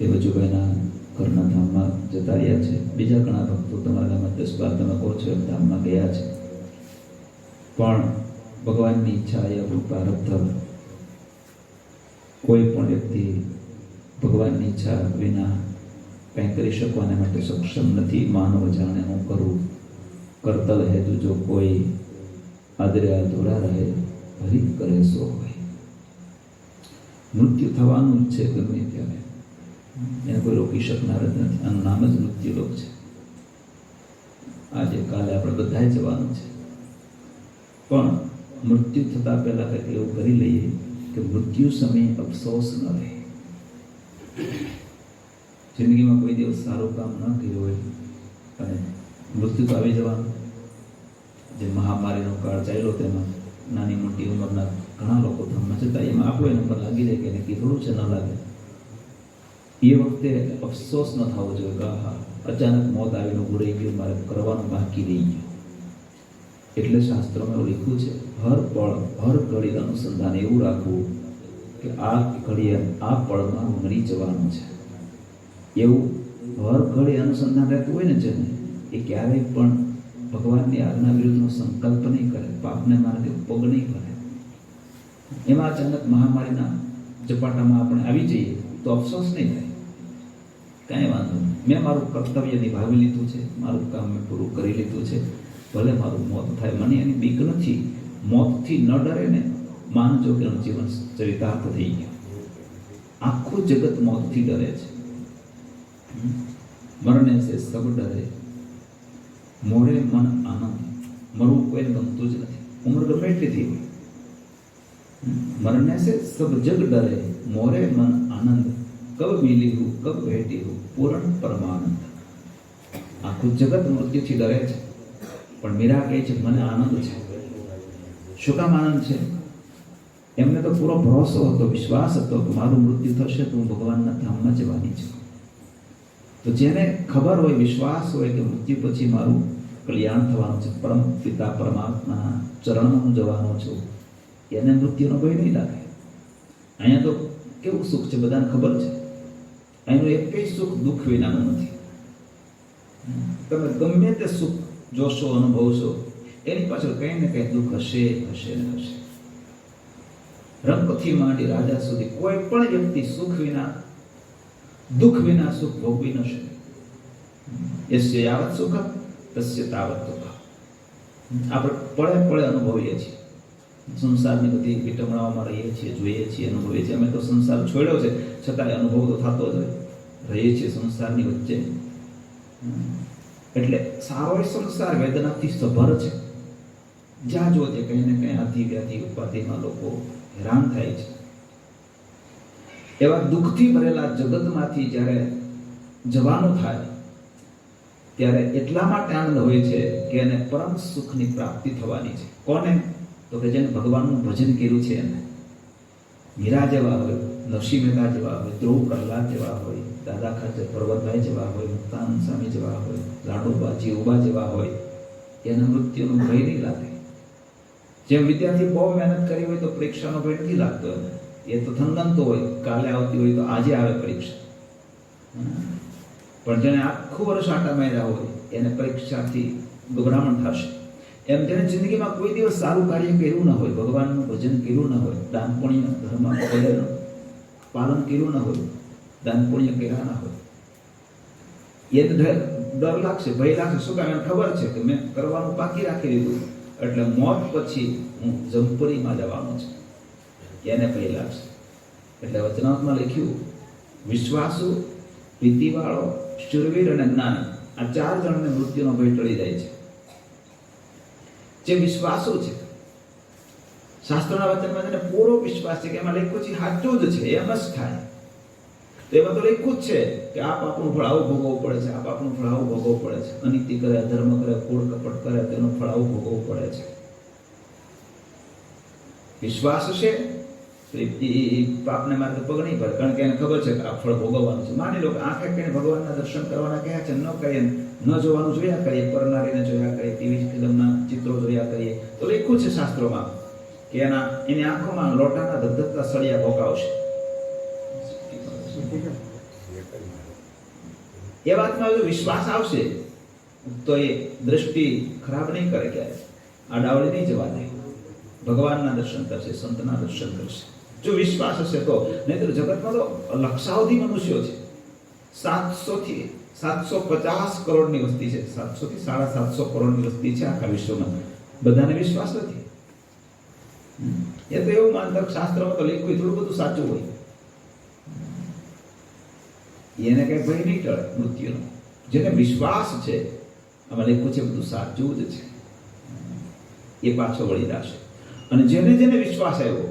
એ વજુભાઈના ઘરના ધામમાં જતા રહ્યા છે. બીજા ઘણા ભક્તો તમારા ગામમાં 10-12 તમે કહો છો એમ ધામમાં ગયા છે. પણ ભગવાનની ઈચ્છા એ આપણું પ્રારબ્ધ. કોઈ પણ વ્યક્તિ ભગવાનની ઈચ્છા વિના કંઈ કરી શકવાને માટે સક્ષમ નથી. માનવ જાણે હું કરું, કરતલ હેતુ જો કોઈ આદરે અધૂરા રહે, હરિત કરે સો હોય. મૃત્યુ થવાનું જ છે ગમે ત્યારે, એને કોઈ રોકી શકનાર જ નથી. આનું નામ જ મૃત્યુલોક છે. આજે કાલે આપણે બધાએ જવાનું છે. પણ મૃત્યુ થતા પહેલા કંઈક એવું કરી લઈએ કે મૃત્યુ સમયે અફસોસ ન રહે. જિંદગીમાં કોઈ દિવસ સારું કામ ન કર્યું હોય અને મૃત્યુ તો આવી જવાનું. જે મહામારીનો કાળ ચાલ્યો તેમાં નાની મોટી ઉંમરના ઘણા લોકો ધામમાં જતા, એમાં આપણો નંબર લાગી જાય કે એને કીધું છે ન લાગે. એ વખતે અફસોસ ન થવો જોઈએ કે હા અચાનક મોત આવીને ઉભરાઈ ગયું, મારે કરવાનું બાકી રહી ગયું. એટલે શાસ્ત્રોમાં એવું લખ્યું છે, હર પળ હર ઘડી અનુસંધાન એવું રાખવું કે આ ઘડીએ આ પળમાં મરી જવાનું છે. એવું હર ઘડી અનુસંધાન રહેતું હોય ને જેને, એ ક્યારેય પણ ભગવાનની આજ્ઞા વિરુદ્ધનો સંકલ્પ નહીં કરે, પાપને માર્ગે પગ નહીં કરે. એમાં અચાનક મહામારીના ઝપાટામાં આપણે આવી જઈએ તો અફસોસ નહીં થાય. કાંઈ વાંધો નહીં, મેં મારું કર્તવ્ય નિભાવી લીધું છે, મારું કામ મેં પૂરું કરી લીધું છે. ભલે મારું મોત થાય, મને એની બીક નથી. મોતથી ન ડરે ને માનજો કે એનું જીવન ચરિતાર્થ થઈ ગયું. આખું જગત મોતથી ડરે છે. મરને સે સબ ડરે, મોરે મન આનંદ. મરવું કોઈને ગમતું જ નથી, ઉંમર ગમે એટલી થઈ હોય. મરને સે સબ જગ ડરે, મોરે મન આનંદ. કબ મિલી હું કબ ભેટી હું પૂર્ણ પરમાનંદ. આખું જગત મૃત્યુથી ડરે છે, પણ મીરા કહે છે મને આનંદ છે. શું કામ આનંદ છે? એમને તો પૂરો ભરોસો હતો, વિશ્વાસ હતો કે મારું મૃત્યુ થશે તો હું ભગવાનના ધામમાં જવાની છું. તો જેને ખબર હોય, વિશ્વાસ હોય કે મૃત્યુ પછી મારું કલ્યાણ થવાનું છે, પરમ પિતા પરમાત્માના ચરણમાં હું જવાનો છું, એને મૃત્યુનો ભય નહીં લાગે. અહીંયા તો કેવું સુખ છે બધાને ખબર છે. અહીંનું એક કઈ સુખ દુઃખ વિનાનું નથી. તમે ગમે તે સુખ જોશો, અનુભવશો, એની પાછળ કંઈ ને કંઈ દુઃખ હશે હશે ને હશે. રંગથી માંડી રાજા સુધી કોઈ પણ વ્યક્તિ સુખ વિના દુઃખ વિના સુખ ભોગવી ન શકે. યસ્ય યાવત સુખ તસ્ય તાવત દુઃખ. આપણે પળે પળે અનુભવીએ છીએ. સંસારની બધી વિટમણાઓમાં રહીએ છીએ, જોઈએ છીએ, અનુભવીએ છીએ. અમે તો સંસાર છોડ્યો છે છતાંય અનુભવ તો થતો જ હોય. રહીએ છીએ સંસારની વચ્ચે. એટલે સારો સંસાર વેદનાથી સભર છે. જ્યાં જો તે કંઈ ને કંઈ આધિ વ્યાધિ ઉપાધિમાં લોકો હેરાન થાય છે. એવા દુઃખથી ભરેલા જગતમાંથી જ્યારે જવાનું થાય ત્યારે એટલા માટે આનંદ હોય છે કે એને પરમ સુખની પ્રાપ્તિ થવાની છે. કોને? તો કે જેને ભગવાનનું ભજન કર્યું છે એને. મીરા જેવા હોય, નરસિંહ મહેતા જેવા હોય, ધ્રુવ પ્રહલાદ જેવા હોય, દાદા ખાચર પર્વતભાઈ જેવા હોય, મુક્તાનંદ સ્વામી જેવા હોય, લાડુબા જીવબા જેવા હોય, એને મૃત્યુનો ભય નહીં લાગે. જેમ વિદ્યાર્થી બહુ મહેનત કરી હોય તો પરીક્ષાનો ભય નથી લાગતો એને. એ તો થનગનતો હોય, કાલે આવતી હોય તો આજે આવે પરીક્ષા. પણ જેને આખું વર્ષ આટા માર્યા હોય એને પરીક્ષાથી ગભરામણ થશે. એમ જેને જિંદગીમાં કોઈ દિવસ સારું કાર્ય કર્યું ન હોય, ભગવાનનું ભજન કર્યું ન હોય, દાન પુણ્ય ધર્મ પાલન કર્યું ન હોય, દાન પુણ્ય કર્યા ન હોય, એને ડર લાગશે, ભય લાગશે. શું કામ? એને ખબર છે કે મેં કરવાનું બાકી રાખી દીધું, એટલે મોત પછી હું જમપુરીમાં જવાનો છું, એને ભય લાગશે. એટલે વચનામૃતમાં લખ્યું, વિશ્વાસુ, પ્રીતિવાળો, શૂરવીર અને જ્ઞાની, આ 4 જણને મૃત્યુનો ભય ટળી જાય છે. જે વિશ્વાસુ છે, શાસ્ત્રોના વચનમાં તેને પૂરો વિશ્વાસ છે કે એમાં લખ્યું છે સાચું જ છે, એમ જ થાય. તો એમાં તો લખ્યું જ છે કે આ પાપનું ફળ આવું ભોગવવું પડે છે, આ પાપનું ફળ આવું ભોગવવું પડે છે, અનીતિ કરે, અધર્મ કરે, કૂળ કપટ કરે, તેનું ફળ આવું ભોગવવું પડે છે. વિશ્વાસ છે એ પાપને માર્ગે પગ નહીં પડે, કારણ કે એને ખબર છે કે આ ફળ ભોગવવાનું છે. માની લો કે આંખે કહીને ભગવાનના દર્શન કરવાના કહ્યા છે, ન કરીએ, ન જોવાનું જોયા કરીએ, પરનારીને જોયા કરીએ, ટીવી ફિલ્મના ચિત્રો જોયા કરીએ, તો લખ્યું છે શાસ્ત્રોમાં કે એની આંખોમાં લોટાના ધગધગતા સળિયા ભોગાવશે. એ વાતમાં જો વિશ્વાસ આવશે તો એ દ્રષ્ટિ ખરાબ નહીં કરે, ક્યારે આડાવડી નહીં જવા દે, ભગવાનના દર્શન કરશે, સંતના દર્શન કરશે જો વિશ્વાસ હશે તો. નહીં તો જગતમાં તો લક્ષાવધિ મનુષ્યો છે, 700 થી 750 કરોડની વસ્તી છે, 700 થી 750 કરોડની વસ્તી છે આખા વિશ્વમાં. બધાને વિશ્વાસ નથી. એ તો એવું માનતા શાસ્ત્રમાં તો લખ્યું થોડું બધું સાચું હોય, એને કઈ ભય નહીં ટળે મૃત્યુનો. જેને વિશ્વાસ છે આમાં લખ્યું છે બધું સાચું જ છે, એ પાછો વળી જશે. અને જેને જેને વિશ્વાસ આવ્યો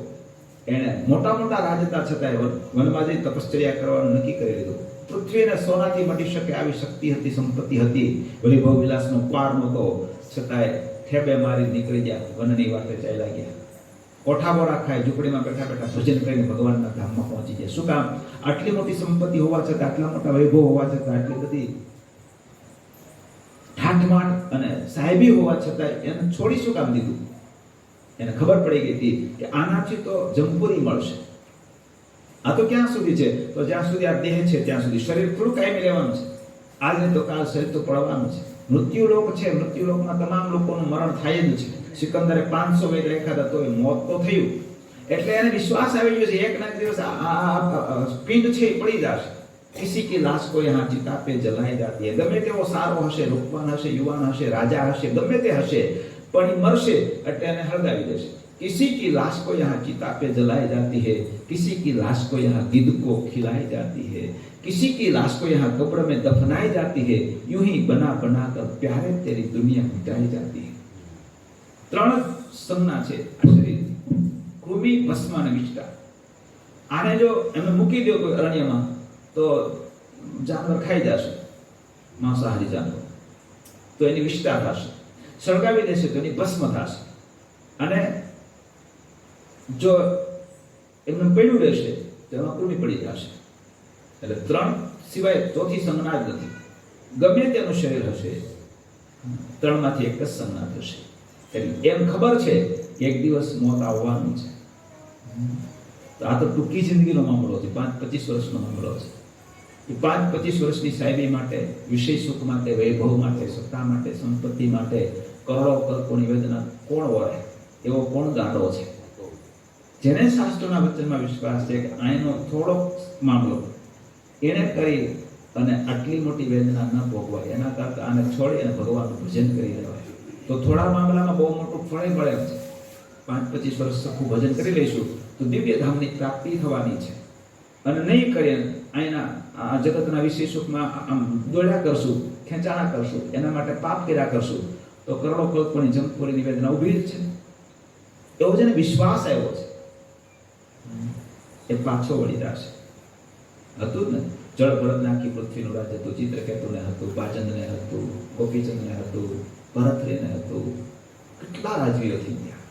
એને મોટા મોટા રાજતા છતાંય વનમાં જઈ તપશ્ચર્યા કરવાનું નક્કી કરી લીધું. પૃથ્વીને સોનાથી મટી શકે આવી શક્તિ હતી, સંપત્તિ હતી, વૈભવ વિલાસનો પાર નહોતો, છતાંય ઠેબે મારી નીકળી ગયા, વનની વાતે ચાલ્યા ગયા. કોઠાબોરા ખાય, ઝૂંપડીમાં બેઠા બેઠા ભજન કરીને ભગવાનના ધામમાં પહોંચી ગયા. શું કામ? આટલી મોટી સંપત્તિ હોવા છતાં, આટલા મોટા વૈભવ હોવા છતાં, આટલી બધી ઠાઠમાઠ અને સાહેબી હોવા છતાં એને છોડી શું કામ દીધું? એને ખબર પડી ગઈ હતી કે આનાથી તો જમપુરી મળશે. આ તો ક્યાં સુધી છે? તો જ્યાં સુધી આ દેહ છે ત્યાં સુધી. શરીર થોડું કાયમી લેવાનું છે, આજ નહીં તો કાલ શરીર તો પડવાનું છે. મૃત્યુલોક છે, મૃત્યુલોકમાં તમામ લોકોનું મરણ થાય જ છે. સિકંદરે 500 વેદ રાખ્યા હતા તો મોત તો થયું. એટલે એને વિશ્વાસ આવી ગયો છે એક ના દિવસ આ પિંડ છે એ પડી જશે. કિસી કી લાશ કો યહાં ચિતા પે જલાઈ જાતી હૈ. ગમે તેવો સારો હશે, રૂપવાન હશે, યુવાન હશે, રાજા હશે, ગમે તે હશે, પણ એ મરશે એટલે એને હળગાવી દેશે. किसी की लाश को यहाँ चिता पे जलाई जाती है, किसी की लाश को यहाँ गिद्ध को खिलाई जाती है, किसी की लाश को यहाँ कब्र में दफनाई जाती है, यूं ही बना बना कर प्यारे तेरी दुनिया मिटाई जाती है. 3 संज्ञा છે આ શરીર, કૃમિ, ભસ્મ અને વિષ્ટા. આને જો એમને મૂકી દો કોઈ અરણ્યમાં તો જાનવર ખાઈ જશે, માંસાહારી જાનવર, તો એની વિષ્ટા થશે. સળગાવી દેશે તો એની ભસ્મ થશે. અને જો એમને પડ્યું રહેશે તો એમાં કૃમિ પડી જશે. એટલે 3 સિવાય ચોથી સંજ્ઞા જ નથી. ગમે તેનું શરીર હશે, 3 માંથી એક જ સંજ્ઞા થશે. એટલે એમ ખબર છે કે એક દિવસ મોત આવવાનું છે. તો આ તો ટૂંકી જિંદગીનો મામલો છે, 5-25 વર્ષનો મામલો છે. એ 5-25 વર્ષની સાહેબી માટે, વિષય સુખ માટે, વૈભવ માટે, સત્તા માટે, સંપત્તિ માટે કરોડો કલ્પોની વેદના કોણ વરે? એવો કોણ ગાંડો છે? જેને શાસ્ત્રોના વચનમાં વિશ્વાસ છે કે આનો થોડો મામલો એને કરી અને આટલી મોટી વેદના ન ભોગવાય, એના કરતા આને છોડી અને ભગવાનનું ભજન કરી લેવાય. તો થોડા મામલામાં બહુ મોટું ફળ મળે છે. 5-25 વર્ષ સખું ભજન કરી લઈશું તો દિવ્ય ધામની પ્રાપ્તિ થવાની છે. અને નહીં કરીએ અહીંના આ જગતના વિષય સુખમાં આમ દોડ્યા કરશું, ખેંચાણા કરશું, એના માટે પાપ કર્યા કરશું તો કરોડો કલ્પોની જમપુરીની વેદના ઊભી જ છે. એવો જેને વિશ્વાસ આવ્યો છે એ પાછો વળી જશે. હતું જ ને, જળ ભરત નાખી પૃથ્વીનું રાજ હતું, ચિત્રકેતુને હતું, બાચંદને હતું, ગોપીચંદને હતું, ભરતરીને હતું, કેટલા રાજવીઓ થઈ ગયા.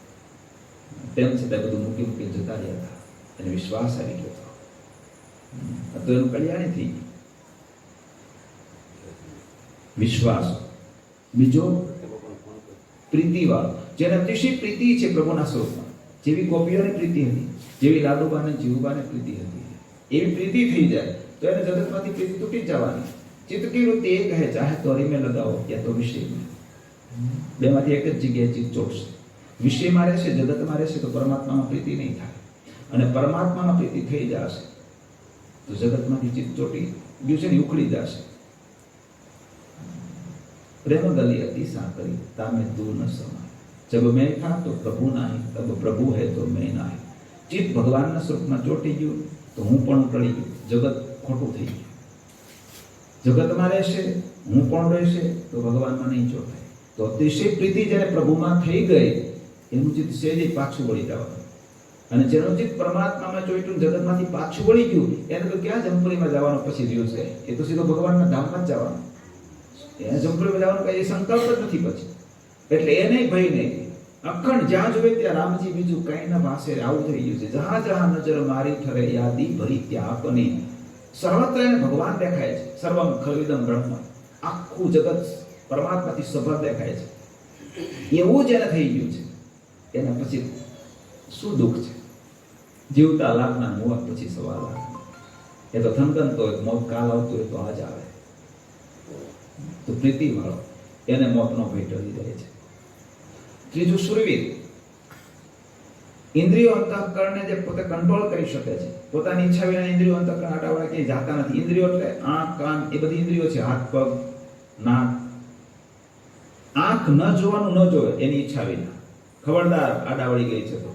તેમ છતાં બધું મૂકી મૂકીને જતા રહ્યા હતા. એને વિશ્વાસ આવી ગયો હતો. તો એનું કલ્યાણ થઈ ગયું. વિશ્વાસ. બીજો પ્રીતિવાળો, જેને અતિશય પ્રીતિ છે પ્રભુના સ્વરૂપમાં. જેવી ગોપીઓની પ્રીતિ હતી, જેવી લાડુબાને જીવુબાને પ્રીતિ હતી, એવી પ્રીતિ થઈ જાય તો એને જગતમાંથી પ્રીતિ તૂટી જવાની. ચિત્ત કી વૃત્તિ એક હે, ચાહે તો હરી में लगाओ या तो विषय में. બેમાંથી એક જ જગ્યાએ ચિત્ત ચોટશે. વિષયમાં રહેશે, જગતમાં રહેશે તો પરમાત્મામાં પ્રીતિ નહીં થાય. અને પરમાત્મામાં પ્રીતિ થઈ જશે તો જગતમાંથી ચિત્ત ચોટી ગયું છે ને ઉખડી જશે. प्रेम गली अति साकरी तामे दूर न समाय, जब मैं था तो प्रभु नहीं, तब प्रभु है तो मैं नहीं. ચિત્ત ભગવાનના સ્વરૂપમાં ચોટી ગયું તો હું પણ ટળી ગયું, જગત ખોટું થઈ ગયું. જગતમાં રહેશે, હું પણ રહેશે તો ભગવાનમાં નહીં ચોટાય. તો અતિશય પ્રીતિ જેને પ્રભુમાં થઈ ગઈ એનું ચિત્ત સહેજે પાછું વળી જવાનું. અને જેનું ચિત્ત પરમાત્મામાં ચોટ્યું, જગતમાંથી પાછું વળી ગયું, એને તો ક્યાં જમપુરીમાં જવાનો પછી રહ્યું છે? એ તો સીધો ભગવાનના ધામમાં જ જવાનું. એને જમપુરીમાં જવાનું કઈ સંકલ્પ જ નથી પછી. એટલે એને ભય નહીં. અખંડ જ્યાં જોવે ત્યાં રામજી, બીજું કઈ ના પાસે આવું થઈ ગયું છે. જહાં જહાં નજર મારી ઠરે યાદી ભરી ત્યાં આપની. સર્વત્ર એને ભગવાન દેખાય છે. સર્વમ ખલ્વિદમ બ્રહ્મ. આખું જગત પરમાત્માથી સભર દેખાય છે. એવું જ એને થઈ ગયું છે. એના પછી શું દુઃખ છે? જીવતા લાખના મોત પછી સવા લાખ. એ તો થનગનતો હોય, મોત કાલ આવતો હોય તો આજ આવે. તો પ્રીતિવાળો એને મોતનો ભય ટળી જાય છે. ત્રીજું શુરવીર, ઇન્દ્રિયો અંતઃકરણને જે પોતે કંટ્રોલ કરી શકે છે, પોતાની ઈચ્છા વિના ઇન્દ્રિયો અંતઃકરણ આડાવાળા ક્યાંય જાતા નથી. ઇન્દ્રિયો એટલે આંખ, કાન, એ બધી ઇન્દ્રિયો છે. હાથ, પગ, નાક. આંખ ન જોવાનું ન જોવે એની ઈચ્છા વિના, ખબરદાર આડાવળી ગઈ છે તો.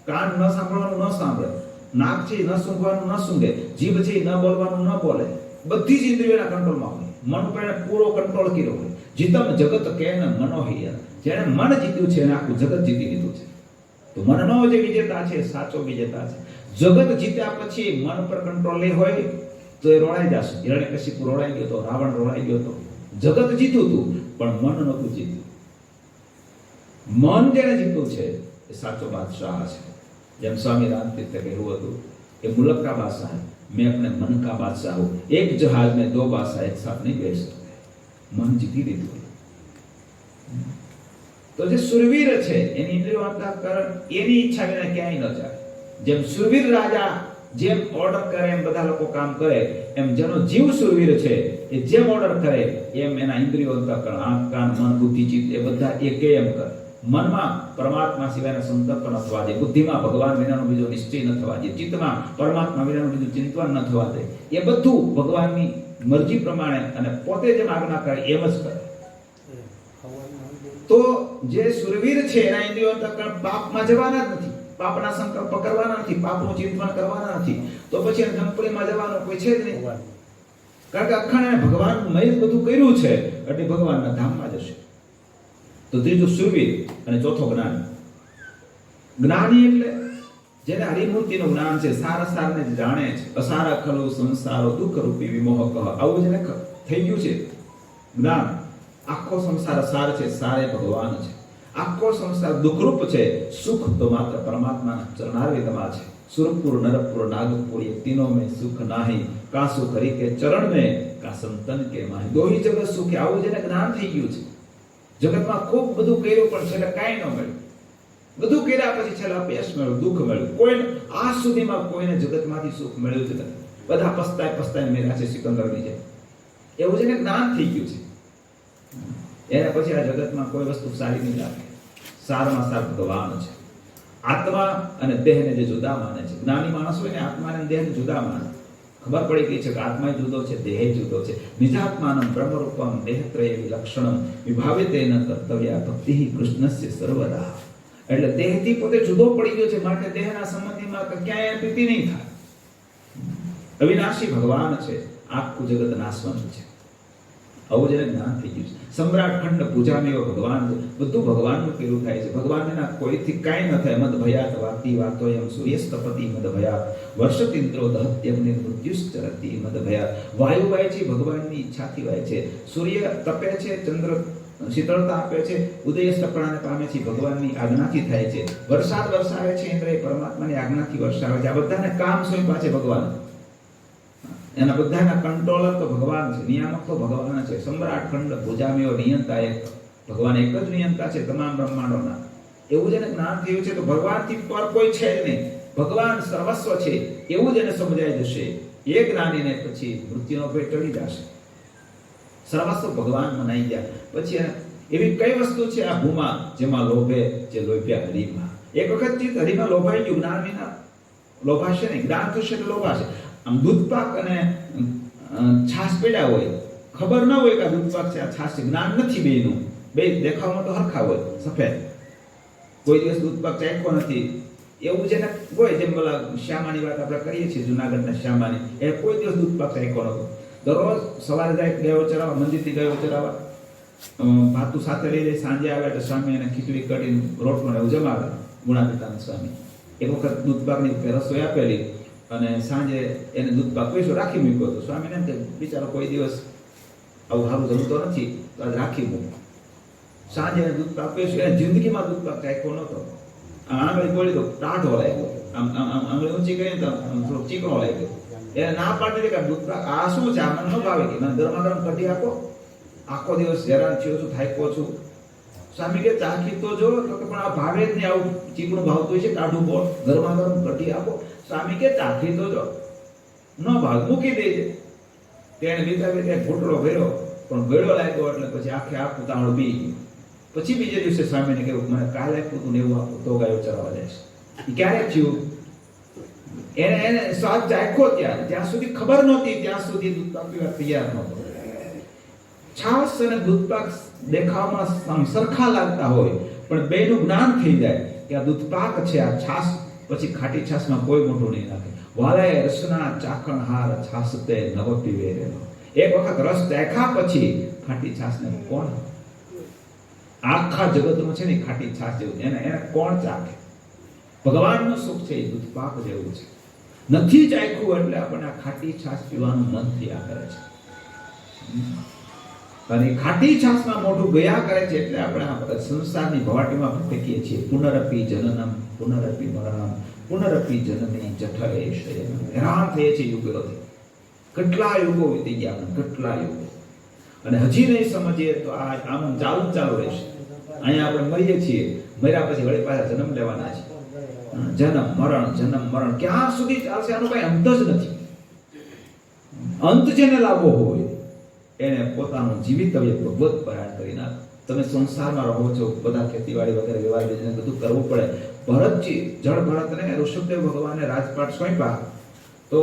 કાન ન સાંભળવાનું ન સાંભળે, નાક છે ન સૂંઘવાનું ન સૂંઘે, જીભ છે ન બોલવાનું ન બોલે. બધી જ ઇન્દ્રિયોના કંટ્રોલમાં હોય. મન ઉપર એને પૂરો કંટ્રોલ કર્યો હોય. જીતમ જગત કેન મનોહિય, જેણે મન જીત્યું છે એને આખું જગત જીતી લીધું છે. તો મનનો જે વિજેતા છે સાચો વિજેતા છે. જગત જીત્યા પછી મન પર કંટ્રોલ લે હોય તો એ રોળાઈ જશે. હિરણ્યકશિપુ રોળાઈ ગયો તો, રાવણ રોળાઈ ગયો તો. જગત જીત્યું હતું પણ મન નહોતું જીત્યું. મન જેને જીત્યું છે એ સાચો બાદશાહ છે. જેમ સ્વામી રામતીર્થે કહ્યું હતું कि मुल्क का बादशाह है, मैं अपने मन का बादशाह हूं. एक जहाज में दो बादशाह एक साथ नहीं बैठ सकते. मन जीती લીધું. તો જે સુરવીર છે એની ઇન્દ્રિયો અંતઃકરણ એની ઈચ્છા વિના ક્યાંય ન જાય. જેમ સુરવીર રાજા જેમ ઓર્ડર કરે એમ બધા લોકો કામ કરે, એમ જેનો જીવ સુરવીર છે એ જેમ ઓર્ડર કરે એમ એના ઇન્દ્રિયો અંતઃકરણ, આંખ, કાન, મન, બુદ્ધિ, ચિત્ત એ બધા એકે એમ કરે. મનમાં પરમાત્મા સિવાયનો સંકલ્પ ન થવા દે, બુદ્ધિમાં ભગવાન વિનાનો બીજો નિશ્ચય ન થવા દે, ચિત્તમાં પરમાત્મા વિનાનું બીજું ચિંતન ન થવા દે. એ બધું ભગવાનની મરજી પ્રમાણે અને પોતે જેમ આજ્ઞા કરે એમ જ કરે. તો જે સુરવીર છે એના ઇન્દ્રિયો અંતઃકરણ પાપમાં જવાના જ નથી, પાપના સંકલ્પ કરવાના નથી, પાપનું ચિંતન કરવાના નથી. તો પછી એને જંપડીમાં જવાનો કોઈ છે જ નહીં. કારણ કે અખંડ ભગવાનમય બધું કર્યું છે એટલે ભગવાનના ધામમાં જશે. તો ત્રીજું સુરવીર અને ચોથો જ્ઞાની. જ્ઞાની એટલે જેને હરિમૂર્તિનું જ્ઞાન છે, સારસારને જાણે છે. અસાર ખલો સંસારો દુઃખ રૂપી વિમોહક, આવું જેને થઈ ગયું છે જ્ઞાન. આખો સંસાર સાર છે, સારે ભગવાન છે. આખો સંસાર દુઃખરૂપ છે, સુખ તો માત્ર પરમાત્માના ચરણારવિંદમાં છે. સુરપુર, નરપુર, નાગપુર ये तीनों में सुख नाही, का सुख हरि के चरण में, का संतन के माही. દોહી જગત સુખ. આવું જેને જ્ઞાન થઈ ગયું છે. જગતમાં ખૂબ બધું કર્યું પણ છેલ્લે કાંઈ ન મળ્યું. બધું કર્યા પછી છેલ્લે અપયશ મળ્યું, દુઃખ મળ્યું. કોઈ આજ સુધીમાં કોઈને જગતમાંથી સુખ મળ્યું જ નથી. બધા પસ્તાય મેળ્યા છે સિકંદરની જેમ. એવું જેને જ્ઞાન થઈ ગયું છે એને પછી આ જગતમાં કોઈ વસ્તુ સારી નહીં લાગે. સારમાં સાર ભગવાન છે. આત્મા અને દેહને જે જુદા માને છે, જ્ઞાની માણસ હોય ને આત્મા અને દેહને જુદા માને. ખબર પડી ગઈ છે કે આત્મા જુદો છે, દેહ જુદો છે. નિજાત્માનમ બ્રહ્મરૂપમ દેહત્રય વિલક્ષણમ વિભાવિતેન કર્તવ્યા ભક્તિ કૃષ્ણસ્ય સર્વદા. એટલે દેહથી પોતે જુદો પડી ગયો છે માટે દેહના સંબંધીમાં ક્યાંય પ્રીતિ નહીં થાય. અવિનાશી ભગવાન છે, આખું જગત નાશવાનું છે. આવું જેને જ્ઞાન થઈ ગયું છે. સમ્રાટ ખંડ પૂજામેવ ભગવાન, બધું ભગવાનનું પેલું થાય છે. ભગવાનના કોઈથી કાંઈ ન થાય. મદ ભયાત વાતી વાતોયમ સૂર્યસ્તપતિ મદ ભયાત વર્ષતિન્દ્રો દહત્યગ્નિ મૃત્યુશ્ચરતિ મદ ભયાત. વાયુ વાય છે ભગવાનની ઈચ્છાથી વાય છે. સૂર્ય તપે છે, ચંદ્ર શીતળતા આપે છે, ઉદય સ્તપણાને પામે છે ભગવાનની આજ્ઞાથી થાય છે. વરસાદ વરસાવે છે ઇન્દ્ર એ પરમાત્માની આજ્ઞાથી વરસાવે છે. આ બધાને કામ સોંપ્યા છે ભગવાન. એના બધાના કંટ્રોલર તો ભગવાન છે, નિયામક તો ભગવાન છે. સમ્રાટ ખંડ ભુજામેવ નિયંતા એક. ભગવાન એક જ નિયંતા છે તમામ બ્રહ્માંડોના. એવું જેને જ્ઞાન થયું છે તો ભગવાનથી પર કોઈ છે જ નહીં. ભગવાન સર્વસ્વ છે એવું જેને સમજાઈ જશે એ જ્ઞાનીને પછી મૃત્યુનો ભય ટળી જશે. સર્વસ્વ ભગવાન મનાઈ ગયા પછી એવી કઈ વસ્તુ છે આ ભૂમાં જેમાં લોભે જે લોભ્યા હરિમાં. એક વખત ચિત્ત હરિમાં લોભાઈ ગયું, જ્ઞાન વિના લોભાશે નહીં. જ્ઞાન થશે એટલે લોભાશે. આમ દૂધ પાક અને છાશ પડ્યા હોય, ખબર ન હોય કે આ દૂધ પાક છે આ છાશ છે, જ્ઞાન નથી બેયનું. બે દેખાવમાં તો હરખા હોય, સફેદ. કોઈ દિવસ દૂધ પાક ચાખ્યો નથી એવું જેને હોય, જેમ બોલા શ્યામાની વાત આપણે કરીએ છીએ, જુનાગઢના શ્યામાની, એ કોઈ દિવસ દૂધ પાક ચાખ્યો નતો. દરરોજ સવારે જાય ગયો ચરાવવા, મંદિરથી ગયો ચરાવવા, ભાતું સાથે લઈ જાય. સાંજે આવે એટલે સ્વામી એને ખીચડી કઢીને રોટલો ને એવું જમાવે. ગુણાતીતાનંદ સ્વામી એક વખત દૂધ પાકની રસોઈ આપેલી અને સાંજે એને દૂધ પાક પૈસો રાખી મૂક્યો હતો. સ્વામીને એમ કે બિચારો કોઈ દિવસ આવું સારું જમતો નથી તો આજ રાખી મૂકો. સાંજે એને દૂધ પાક પૈસો, એને જિંદગીમાં દૂધ પાક ચાખ્યો નહોતો. આંગળી બોલી તો ટાઢો લાગ્યો, આમ આંગળી ઊંચી કરી તો થોડોક ચીકણો લાગ્યો. એને ના પાડી કે દૂધ પાક આ શું છે, આ મને ન ભાવે કે મને ગરમા ગરમ કઢી આપો, આખો દિવસ હેરાન થયો છું, થાક્યો છું. સ્વામી કે ચાખી તો જો, તો કે પણ આ ભાવે જ નહીં, આવું ચીકણું ભાવતું છે, ટાઢું બોલ, ગરમા ગરમ કઢી આપો. સ્વામી કે ચાખી તો જો, ન ભાવ મૂકી દેજે. તેને બીજા ઘૂંટડો ભર્યો, પણ ગળો લાગ્યો એટલે પછી આખે આખું તાવડું પી ગયું. પછી બીજે દિવસે સ્વામીને કહ્યું મને કાલે આપ્યું તું ને એવું આપું તો ગાયો ચરવા જાય છે. એ ક્યારે થયું? એને સ્વાદ ચાખ્યો જ્યાં સુધી ખબર નહોતી ત્યાં સુધી દૂધપાક પીવા તૈયાર નહોતો. છાસ અને દૂધપાક દેખાવમાં સરખા લાગતા હોય પણ બેનું જ્ઞાન થઈ જાય કે આ દૂધપાક છે, આ છાસ પછી ખાટી છાસમાં કોઈ મોઢું નહીં નાખે. વાલાએ રસના ચાખણહાર છાસ તે નવ પીવે રેલો. એક વખત રસ ચાખ્યા પછી ખાટી છાસને કોણ, આખા જગતનું છે ને ખાટી છાસ જેવું એને કોણ ચાખે? ભગવાનનું સુખ છે એ દૂધપાક જેવું છે. નથી ચાખ્યું એટલે આપણને આ ખાટી છાસ પીવાનું મન થયા કરે છે. અને ખાટી છાસમાં મોઢું ગયા કરે છે એટલે આપણે સંસારની ભવાટીમાં ભટકીએ છીએ. પુનરપી જનનમ પુનરપી મરણમ પુનરપી જનની જઠરે શયનમ. હેરાન થઈએ છીએ યુગોથી. કેટલા યુગો વીતી ગયા, કેટલા યુગો, અને હજી નહીં સમજીએ તો આ આમ ચાલુ રહેશે. અહીંયા આપણે મરીએ છીએ, મર્યા પછી વળી પાછા જન્મ લેવાના છે. જન્મ મરણ ક્યાં સુધી ચાલશે આનો કઈ અંત જ નથી. અંત જેને લાવવો હોય એને પોતાનું જીવિતવ્ય ભગવત પરાયણ કરી નાખે. તમે સંસારમાં રહો છો, બધા ખેતીવાડી વગેરે વ્યવહાર બિઝનેસ બધું કરવું પડે. ભરતજી જળ ભરતને ઋષભદેવ ભગવાને રાજપાટ સોંપ્યા તો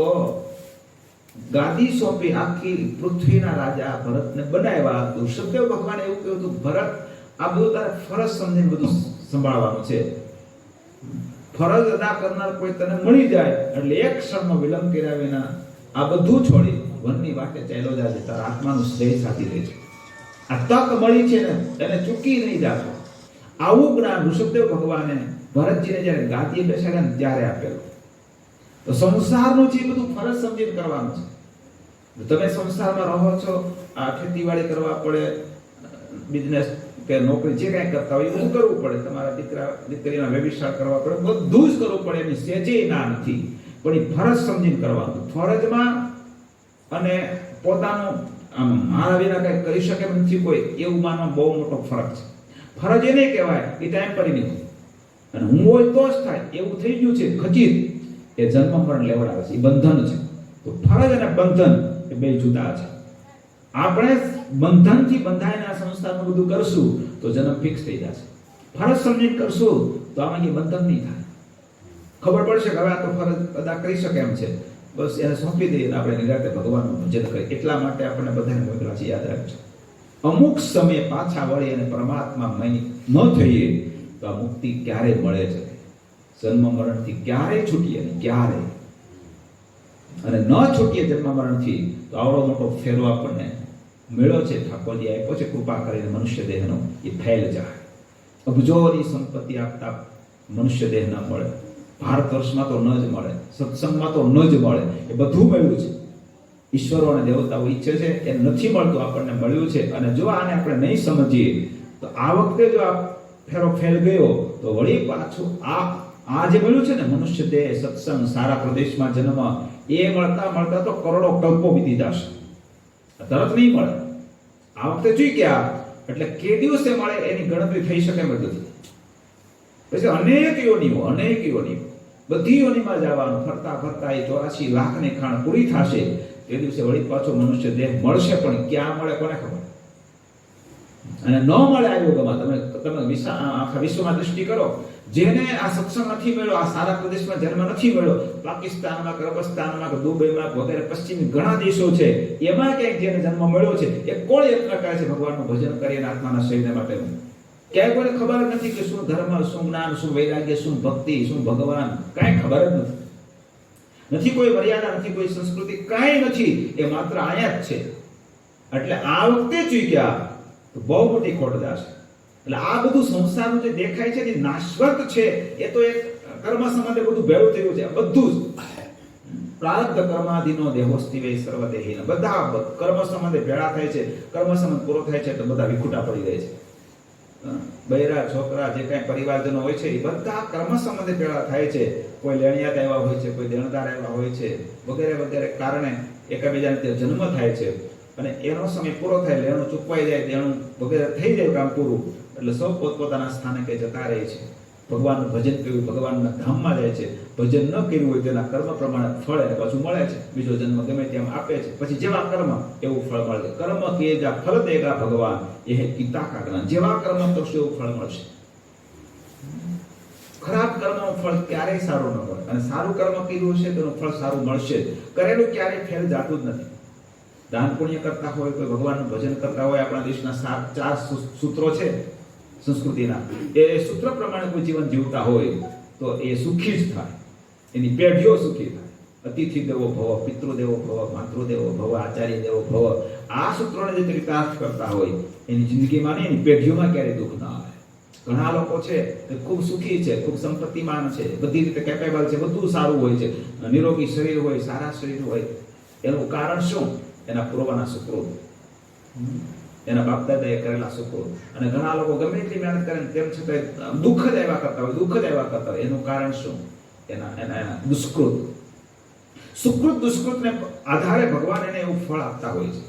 ગાદી સોંપી આખી પૃથ્વીના રાજા ભરતને બનાવ્યા. ઋષભદેવ ભગવાને એવું કહ્યું હતું, ભરત આ બધું તારે ફરજ સમજીને બધું સંભાળવાનું છે. ફરજ અદા કરનાર કોઈ તને મળી જાય એટલે એક ક્ષણનો વિલંબ કર્યા વિના આ બધું છોડી વનની વાટે ચાલ્યો જાય. તારા આત્માનું શ્રેય સાધી લે છે. આ તક મળી છે ને એને ચૂકી નહીં જાતો. આવું જ્ઞાન ઋષભદેવ ભગવાને ભરતજીને જ્યારે ગાદીએ બેસાડ્યા ને ત્યારે આપેલું. તો સંસારનું છે બધું ફરજ સમજીને કરવાનું છે. તમે સંસારમાં રહો છો, આ ખેતીવાડી કરવા પડે, બિઝનેસ કે નોકરી જે કાંઈ કરતા હોય એવું કરવું પડે. તમારા દીકરીના વ્યભિચાર કરવા પડે, બધું જ કરવું પડે. એની સેજે ના નથી, પણ એ ફરજ સમજીને કરવાનું. ફરજમાં અને પોતાનું આમ મારા વિના કંઈ કરી શકે નથી કોઈ એવું માનવા બહુ મોટો ફરક છે. ફરજ એને કહેવાય એ ટાઈમ પર નથી, અને હું હોય તો જ થાય એવું થઈ ગયું છે ખચિત. એ જન્મ મરણ લેવડાવે છે, એ બંધન છે. તો ફરજ અને બંધન એ બે જુદા છે. આપણે બંધનથી બંધાઈને આ સંસારનું બધું કરશું તો જન્મ ફિક્સ થઈ જશે. ફરજ સમજીને કરશું તો આમાં કંઈ બંધન નહીં થાય. ખબર પડશે કે હવે આ તો ફરજ અદા કરી શકે એમ છે, બસ એને સોંપી દઈએ ને આપણે નિરાતે ભગવાનનું ભજન કરીએ. એટલા માટે આપણે બધાને મોકલા છે, યાદ રાખજો. અમુક સમય પાછા વળી અને પરમાત્મા ન થઈએ તો આ મુક્તિ ક્યારે મળે છે? જન્મ મરણથી ક્યારે છૂટીએ? ક્યારે? અને ન છૂટીએ જન્મ મરણથી તો આવડો મોટો ફેરો આપણને મેળો છે, ઠાકોરજી આપ્યો છે કૃપા કરીને મનુષ્ય દેહનો. એ ફેલ જાય. અબજોની સંપત્તિ આપતા મનુષ્ય દેહ ન મળે, ભારત વર્ષમાં તો ન જ મળે, સત્સંગમાં તો ન જ મળે. એ બધું મળ્યું છે. ઈશ્વરો અને દેવતાઓ ઈચ્છે છે એ નથી મળતું, આપણને મળ્યું છે. અને જો આને આપણે નહીં સમજીએ તો આ વખતે જો આ ફેરો ફેલ ગયો તો વળી પાછું આ જે મળ્યું છે ને મનુષ્ય દેહ, સત્સંગ, સારા પ્રદેશમાં જન્મ, એ મળતા તો કરોડો કલ્પો વીતી જશે. તરત નહીં મળે. આ વખતે ચૂક્યા એટલે કે દિવસે મળે એની ગણતરી થઈ શકે એમ નથી. પછી અનેક યોનિઓ બધી યોનિમાં જવાનું, ફરતા ફરતા એ 84 લાખની ખાણ પૂરી થશે. તે દિવસે વળી પાછો મનુષ્ય દેહ મળશે, પણ ક્યાં મળે કોને ખબર? અને ન મળે આ યુગમાં. તમે આખા વિશ્વમાં દ્રષ્ટિ કરો, જેને આ સત્સંગ નથી મળ્યો, આ સારા પ્રદેશમાં જન્મ નથી મળ્યો, પાકિસ્તાનમાં, કઝાકસ્તાનમાં, દુબઈમાં વગેરે પશ્ચિમી ઘણા દેશો છે, એમાં ક્યાંક જેને જન્મ મળ્યો છે એ કોણ યત્ન કરે છે ભગવાનનું ભજન કરીને આત્માના શરીર માટેનું? ક્યાંય કોઈને ખબર નથી કે શું ધર્મ, શું જ્ઞાન, શું વૈરાગ્ય, શું ભક્તિ, શું ભગવાન, કાંઈ ખબર જ નથી. કોઈ મર્યાદા નથી, કોઈ સંસ્કૃતિ, કાંઈ નથી. એ માત્ર આયા જ છે. એટલે આ વખતે ચૂક્યા તો બહુ મોટી ખોટ જશે. એટલે આ બધું સંસારનું જે દેખાય છે એ નાશવંત છે. એ તો એક કર્મ સંબંધે બધું ભેળું થયું છે. બધું જ પ્રારબ્ધ કર્માદિનો દેહોસ્તિ વે સર્વદેહીન. બધા કર્મ સંબંધે ભેળા થાય છે. કર્મ સંબંધ પૂરો થાય છે તો બધા વિખૂટા પડી જાય છે. બૈરા, છોકરા, જે કાંઈ પરિવારજનો હોય છે એ બધા કર્મ સંબંધે ભેળા થાય છે. કોઈ લેણિયાત આવ્યા હોય છે, કોઈ દેણદાર આવ્યા હોય છે, વગેરે વગેરે કારણે એકબીજાને ત્યાં જન્મ થાય છે. અને એનો સમય પૂરો થાય, લેણું ચૂકવાઈ જાય, દેણું વગેરે થઈ જાય, કામ પૂરું એટલે સૌ પોતપોતાના સ્થાને કે જતા રહે છે. ભગવાનનું ભજન કર્યું, ભગવાનના ધામમાં જાય છે. ભજન ન કર્યું હોય તેના કર્મ પ્રમાણે ફળ એને પાછું મળે છે. બીજો જન્મ ગમે તેમ આપે છે, પછી જેવા કર્મ એવું ફળ મળે છે. કર્મ કિયેગા ફલ દેગા ભગવાન, એ પિતા કા જ્ઞાન. જેવા કર્મ કરશો એવું ફળ મળશે. ખરાબ કર્મનું ફળ ક્યારેય સારું ન મળે, અને સારું કર્મ કર્યું છે તેનું ફળ સારું મળશે. કરેલું ક્યારેય ફેલ જાતું જ નથી. દાન પુણ્ય કરતા હોય, કોઈ ભગવાનનું ભજન કરતા હોય, આપણા દેશના 4 સૂત્રો છે સંસ્કૃતિના, એ સૂત્ર પ્રમાણે કોઈ જીવન જીવતા હોય તો એ સુખી જ થાય, એની પેઢીઓ સુખી થાય. અતિથિ દેવો ભવ, પિતૃ દેવો ભવ, માતૃ દેવો ભવ, આચાર્ય દેવો ભવ. આ સૂત્રોને જે ચરિતાર્થ કરતા હોય એની જિંદગીમાં નહીં, એની પેઢીઓમાં ક્યારેય દુઃખ ના આવે. ઘણા લોકો છે કે ખૂબ સુખી છે, ખૂબ સંપત્તિમાન છે, બધી રીતે કેપેબલ છે, બધું સારું હોય છે, નિરોગી શરીર હોય, સારા શરીર હોય. એનું કારણ શું? એના પૂર્વના સુકૃત, એના બાપ દાદાએ કરેલા સુકૃત. અને ઘણા લોકો ગમે એટલી મહેનત કરે તેમ છતાં દુઃખ જ આવ્યા કરતા હોય. એનું કારણ શું? એના દુષ્કૃત. સુકૃત દુષ્કૃતને આધારે ભગવાન એને એવું ફળ આપતા હોય છે.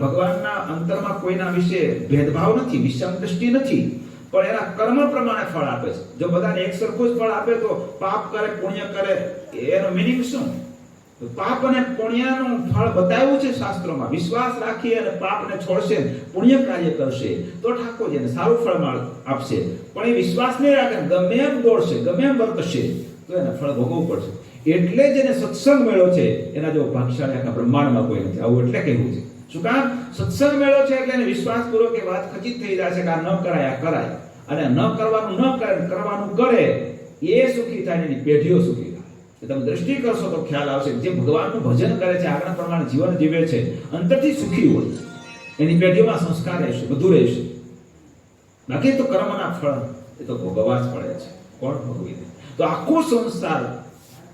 ભગવાનના અંતરમાં કોઈના વિશે ભેદભાવ નથી, વિષમ દ્રષ્ટિ નથી, પણ એના કર્મ પ્રમાણે ફળ આપે છે. જો બધાને એક સરખું જ ફળ આપે તો પાપ કરે પુણ્ય કરે એનો મિનિંગ શું? પાપ અને પુણ્યનું ફળ બતાવ્યું છે શાસ્ત્રોમાં. વિશ્વાસ રાખી અને પાપને છોડશે, પુણ્ય કાર્ય કરશે તો ઠાકોરજી એને સારું ફળ આપશે. પણ એ વિશ્વાસ નહીં રાખે, ગમે એમ દોડશે, ગમે એમ વર્તશે તો એને ફળ ભોગવવું પડશે. એટલે જ એને સત્સંગ મેળો છે એના જેવો ભાગ્યશાળી આખા બ્રહ્માંડમાં કોઈ નથી. આવું એટલે કહેવું છે. શું કામ? સત્સંગ મેળો છે એટલે એને વિશ્વાસપૂર્વક એ વાત ખચિત થઈ જાય છે કે આ ન કરાય, આ કરાય. અને ન કરવાનું ન કરે, કરવાનું કરે, એ સુખી થાય, એની પેઢીઓ સુખી થાય. તમે દ્રષ્ટિ કરશો તો ખ્યાલ આવશે. જે ભગવાનનું ભજન કરે છે, આજ્ઞા પ્રમાણે જીવન જીવે છે, અંતરથી સુખી હોય, એની પેઢીઓમાં સંસ્કાર રહેશે, બધું રહેશે. બાકી તો કર્મના ફળ એ તો ભોગવવા જ પડે છે. કોણ ભોગવી દે? તો આખો સંસાર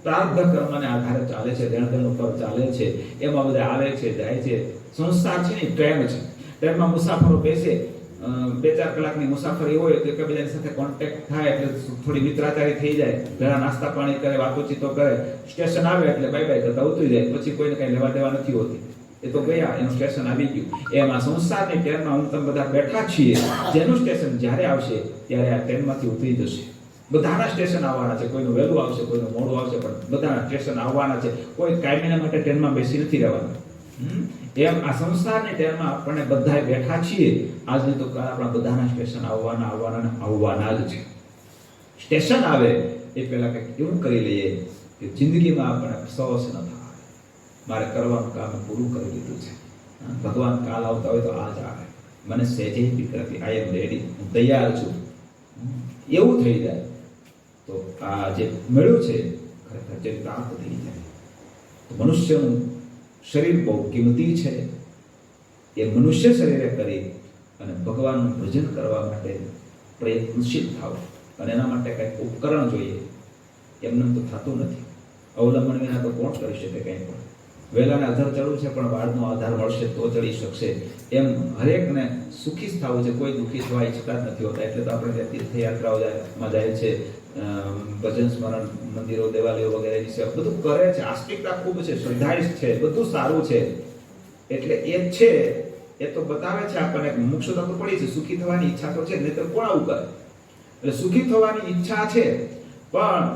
પ્રારબ્ધ કર્મને આધારે ચાલે છે, દેણ ઉપર ચાલે છે. એમાં બધા આવે છે, જાય છે. સંસાર છે ને ટ્રેન છે. ટ્રેનમાં મુસાફરો બેસે, 2-4 કલાકની મુસાફરી હોય તો એકબીજાની સાથે કોન્ટેક્ટ થાય એટલે થોડી મિત્રાચારી થઈ જાય, ઘણા નાસ્તા પાણી કરે, વાતોચીતો કરે. સ્ટેશન આવે એટલે બાય બાય કરતા ઉતરી જાય, પછી કોઈને કઈ લેવા દેવા નથી હોતી. એ તો ગયા, એનું સ્ટેશન આવી ગયું. એમાં સંસારની ટ્રેનમાં હું તમે બધા બેઠા છીએ, જેનું સ્ટેશન જ્યારે આવશે ત્યારે આ ટ્રેનમાંથી ઉતરી જશે. બધાના સ્ટેશન આવવાના છે, કોઈનું વહેલું આવશે, કોઈનું મોડું આવશે, પણ બધાના સ્ટેશન આવવાના છે. કોઈ કાયમીના માટે ટ્રેનમાં બેસી નથી રહેવાનું. એમ આ સંસારની ટ્રેનમાં આપણે બધા બેઠા છીએ. આજની તો આપણા બધાના સ્ટેશન આવવાના જ છે. સ્ટેશન આવે એ પહેલા કંઈક એવું કરી લઈએ કે જિંદગીમાં આપણે અફસોસ ન થાય, મારે કરવાનું કામ પૂરું કરી લીધું છે. ભગવાન કાલ આવતા હોય તો આજ આવે, મને સહેજે ફિકર નથી, આઈ એમ રેડી, હું તૈયાર છું, એવું થઈ જાય તો આ જે મળ્યું છે ખરેખર ચરિતાર્થ થઈ જાય. તો મનુષ્યનું શરીર બહુ કિંમતી છે. એ મનુષ્ય શરીરે કરી અને ભગવાનનું ભજન કરવા માટે પ્રયત્નશીલ થાવ, અને એના માટે કંઈક ઉપકરણ જોઈએ. એમને તો થતું નથી. અવલંબન વિના તો કોણ કરી શકે કંઈ પણ. વહેલાને આધાર ચડવું છે પણ વાળનો આધાર મળશે તો ચડી શકશે. એમ હરેકને સુખી જ થવું છે, કોઈ દુઃખી થવા ઈચ્છતા જ નથી હોતા. એટલે તો આપણે તીર્થયાત્રાઓમાં જાય છે, ભજન સ્મરણ, મંદિરો, દેવાલયો વગેરેની સેવા બધું કરે છે. આસ્તિકતા ખૂબ છે, શ્રદ્ધાઈશ છે, બધું સારું છે. એટલે એ છે એ તો બતાવે છે આપણને મુક્ષતા તો પડી છે, સુખી થવાની ઈચ્છા તો છે, નહીતર કોણ આવું કરે? એટલે સુખી થવાની ઈચ્છા છે, પણ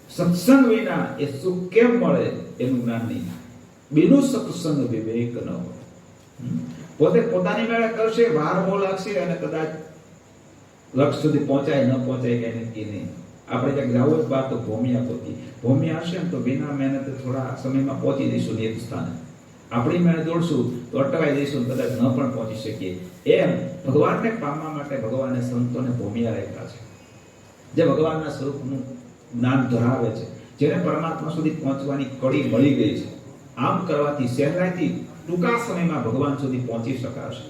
સત્સંગ વિના એ સુખ કેમ મળે એનું જ્ઞાન નહીં થાય. બીનું સત્સંગ વિવેક ન હોય. પોતે પોતાની મેળે કરશે, વાર બહુ લાગશે, અને કદાચ લક્ષ્ય સુધી પહોંચાય ન પહોંચાય કઈ નક્કી નહીં. આપણે ક્યાંક જવું જ બહાર તો ભૂમિયા હશે ને તો બિના મહેનતે થોડા સમયમાં પહોંચી જઈશું નિયત સ્થાને. આપણી મહેનત દોડશું તો અટવાઈ જઈશું, કદાચ ન પણ પહોંચી શકીએ. એમ ભગવાનને પામવા માટે ભગવાને સંતોને ભૂમિયા રાખ્યા છે, જે ભગવાનના સ્વરૂપનું જ્ઞાન ધરાવે છે, જેને પરમાત્મા સુધી પહોંચવાની કડી મળી ગઈ છે. આમ કરવાથી સહેલાઈથી ટૂંકા સમયમાં ભગવાન સુધી પહોંચી શકાશે.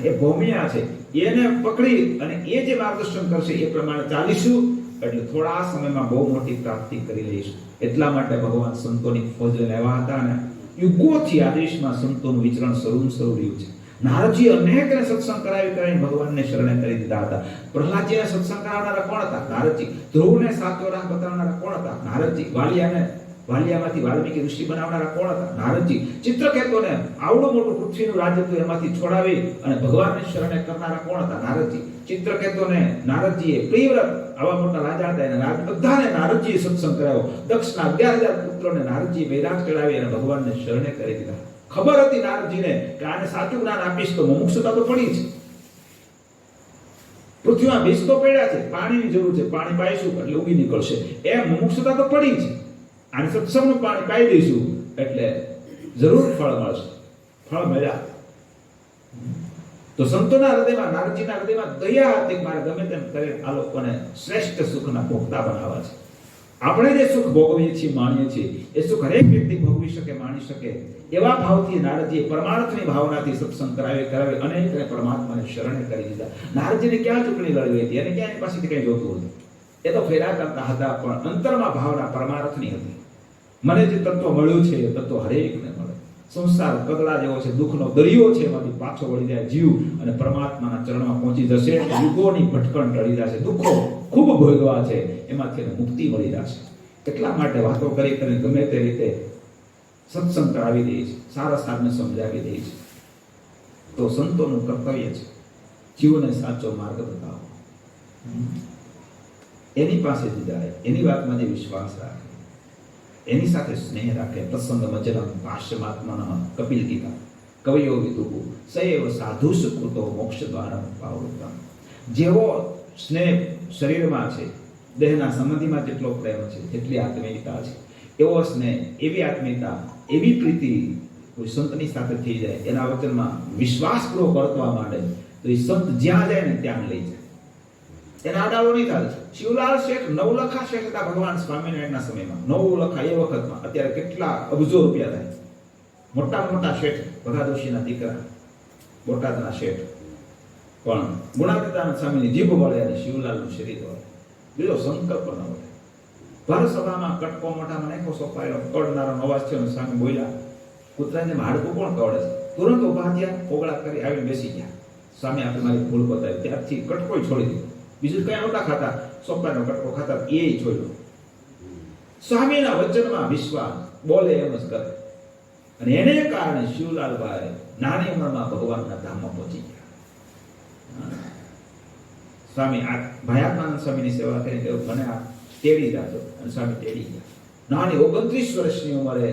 એ ભૌમિયા છે, એને પકડી અને એ જે માર્ગદર્શન કરશે એ પ્રમાણે ચાલીશું એટલે થોડા સમયમાં બહુ મોટી પ્રાપ્તિ કરી લઈશું. એટલા માટે ભગવાન સંતોની ફોજ લેવા હતા, અને યુગોથી આ દેશમાં સંતોનું વિચરણ શરૂ રહ્યું છે. નારદજી અનેકને સત્સંગ કરાવી ભગવાનને શરણે કરી દીધા હતા. પ્રહલાદજીને સત્સંગ કરાવનારા કોણ હતા? નારદજી. ધ્રુવને સાચો રાહ બતાવનારા કોણ હતા? નારદજી. વાલિયાને વાલિયામાંથી વાલ્મીકી ઋષિ બનાવનારા કોણ હતા? નારદજી. ચિત્રકેતુને આવડું મોટું પૃથ્વીનું રાજ્ય હતું એમાંથી છોડાવી અને ભગવાનને શરણે કરનારા કોણ હતા? નારદજી. ચિત્રકેતુને નારદજીએ પ્રિયવ્રત આવા મોટા રાજા હતા એને બધાને નારદજીએ સત્સંગ કરાવ્યો. દક્ષના 11,000 પુત્રોને નારદજીએ વૈરાગ ચડાવી અને ભગવાનને શરણે કરી દીધા. ખબર હતી નારદજીને કે આને સાચું જ્ઞાન આપીશ તો મુમુક્ષુતા તો પડી છે. પૃથ્વીમાં બીજ તો પડ્યા છે, પાણીની જરૂર છે, પાણી પાઈશું એટલે ઉગી નીકળશે. એ મુમુક્ષુતા તો પડી છે. અને સત્સંગનું પાણી પાઈ દઈશું એટલે જરૂર ફળ મળશે. ફળ મળ્યા. તો સંતોના હૃદયમાં, નારદજીના હૃદયમાં દયા હતી કે મારે ગમે તેમ કરે આ લોકોને શ્રેષ્ઠ સુખના ભોગતા બનાવવા છે. આપણે જે સુખ ભોગવીએ છીએ, માણીએ છીએ, એ સુખ હરેક વ્યક્તિ ભોગવી શકે, માણી શકે. એવા ભાવથી નારદજીએ પરમાર્થની ભાવનાથી સત્સંગ કરાવી અનેકને પરમાત્માને શરણે કરી દીધા. નારદજીને ક્યાં ચૂંટણી લડવી હતી? એને ક્યાં એની પાસેથી કંઈ જોતું હતું? એ તો ફેરા કરતા હતા, પણ અંતરમાં ભાવના પરમાર્થની હતી. મને જે તત્વ મળ્યું છે એ તત્વ હરેકને મળે. સંસાર કગડા જેવો છે, દુઃખનો દરિયો છે, એમાંથી પાછો વળી જાય જીવ અને પરમાત્માના ચરણમાં પહોંચી જશે. યુગોની ભટકણ ટળી જશે. દુઃખો ખૂબ ભોગવા છે, એમાંથી એને મુક્તિ મળી જશે. એટલા માટે વાતો કરી ગમે તે રીતે સત્સંગ કરાવી દે છે, સારા સાધને સમજાવી દે છે. તો સંતોનું કર્તવ્ય છે જીવને સાચો માર્ગ બતાવો. એની પાસે જ જાય, એની વાતમાં જે વિશ્વાસ રાખે, એની સાથે સ્નેહ રાખે. પ્રસંગ મજરમ પાશ્ચમાત્મન કપિલ ગીતા કવયો વિદુહુ સૈવ સાધુ સુકૃતો મોક્ષ દ્વારા પાવૃતમ. જેવો સ્નેહ શરીરમાં છે, દેહના સંબંધીમાં જેટલો પ્રેમ છે, જેટલી આત્મીયતા છે, એવો સ્નેહ, એવી આત્મીયતા, એવી પ્રીતિ કોઈ સંતની સાથે થઈ જાય, એના વચનમાં વિશ્વાસપૂર્વક વર્તવા માંડે તો એ સંત જ્યાં જાય ને ત્યાં લઈ જાય. એના આડાળો નહીં થાય. શિવલાલ શેઠ નવલખા શેઠ હતા ભગવાન સ્વામિનારાયણના સમયમાં. નવલખા એ વખતમાં અત્યારે કેટલા અબજો રૂપિયા થાય. મોટા મોટા શેઠ, ભગાદોશીના દીકરા, બોટાદના શેઠ. પણ ગુણાતીતાનંદ સ્વામીની જીભ વળે અને શિવલાલનું શરીર વળે. બીજો સંકલ્પ ન વળે. ભર સભામાં કટકો મોઢામાં નાખો, સોપાયો, કડનારો અવાજ થયો અને સ્વામી બોલ્યા, કૂતરાને હાડકું કોણ કવડે છે? તુરંત ઉભા થયા, ઓગળા કરી આવીને બેસી ગયા. સ્વામી આપણે મારી ભૂલ બતાવી. ત્યારથી કટકો છોડી દીધો. બીજું કઈ નહોતા ખાતા, સોપાનો કટકો ખાતા, એ છોડ્યો. સ્વામીના વચનમાં વિશ્વાસ, બોલે એમ જ કરે. અને એને કારણે શિવલાલભાઈ નાની ઉંમરમાં ભગવાનના ધામમાં પહોંચી ગયા. સ્વામી ભયાત્માનંદ સ્વામીની સેવા કરીને મને આ તેડી જાતો, અને સ્વામી તેડી ગયા. નાની 29 વર્ષની ઉંમરે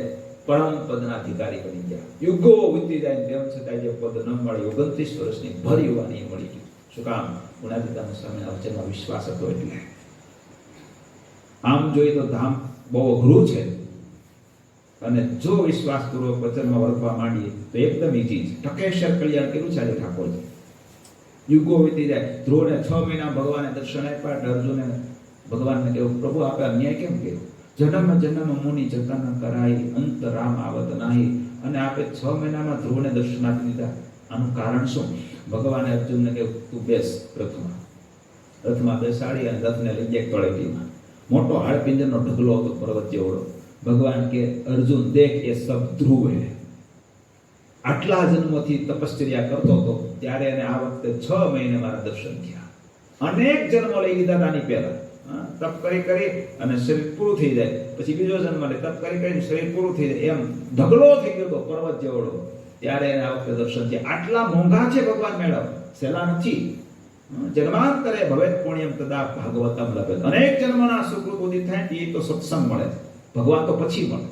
પરમ પદના અધિકારી બની ગયા. યુગો વીતી જાય તેમ છતાં જે પદ ન મળી, 29 વર્ષની ભર યુવાની મળી ગઈ. શું કામ? ગુણાતીતાનંદ સ્વામીના વચનમાં વિશ્વાસ હતો એટલે. આમ જોઈએ તો ધામ બહુ અઘરું છે, અને જો વિશ્વાસપૂર્વક વચનમાં વર્તવા માંડીએ તો એકદમ ઈજી છે. ટકેશ્વર કલ્યાણ કર્યું છે આજે ઠાકોરજી. યુગો વીતી જાય. ધ્રુવને 6 મહિના ભગવાને દર્શન આપ્યા. અર્જુને ભગવાનને કહ્યું, પ્રભુ આપે અન્યાય કેમ કર્યો? જન્મ જન્મ મુનિ જતન કરાઈ, અંત રામ આવત નાહી. અને આપે 6 મહિનામાં ધ્રુવને દર્શન આપી દીધા. આનું કારણ શું? ભગવાને અર્જુનને કહ્યું, તું બેસ રથમાં બેસાડી અને રથને લઈ જાય તળેટીમાં. મોટો હાડપિંજરનો ઢગલો હતો પર્વત જેવડો. ભગવાન કે અર્જુન દેખ એ સબ ધ્રુવ હે. આટલા જન્મથી તપશ્ચર્યા કરતો હતો, ત્યારે એને આ વખતે 6 મહિને મારા દર્શન થયા. અનેક જન્મો લઈ લીધા તાની પહેલા. તપ કરી અને શરીર પૂરું થઈ જાય, પછી બીજો જન્મ લે, તપ કરી શરીર પૂરું થઈ જાય, એમ ઢગલો થઈ ગયો પર્વત જેવડો. ત્યારે એને આ વખતે દર્શન થયા. આટલા મોંઘા છે ભગવાન મેળવ, સહેલા નથી. જન્માંતરે ભવેત પુણ્યમ તદા ભાગવતમ લભેત. અનેક જન્મના સુકૃત ઉદિત થાય એ તો સત્સંગ મળે. ભગવાન તો પછી મળે.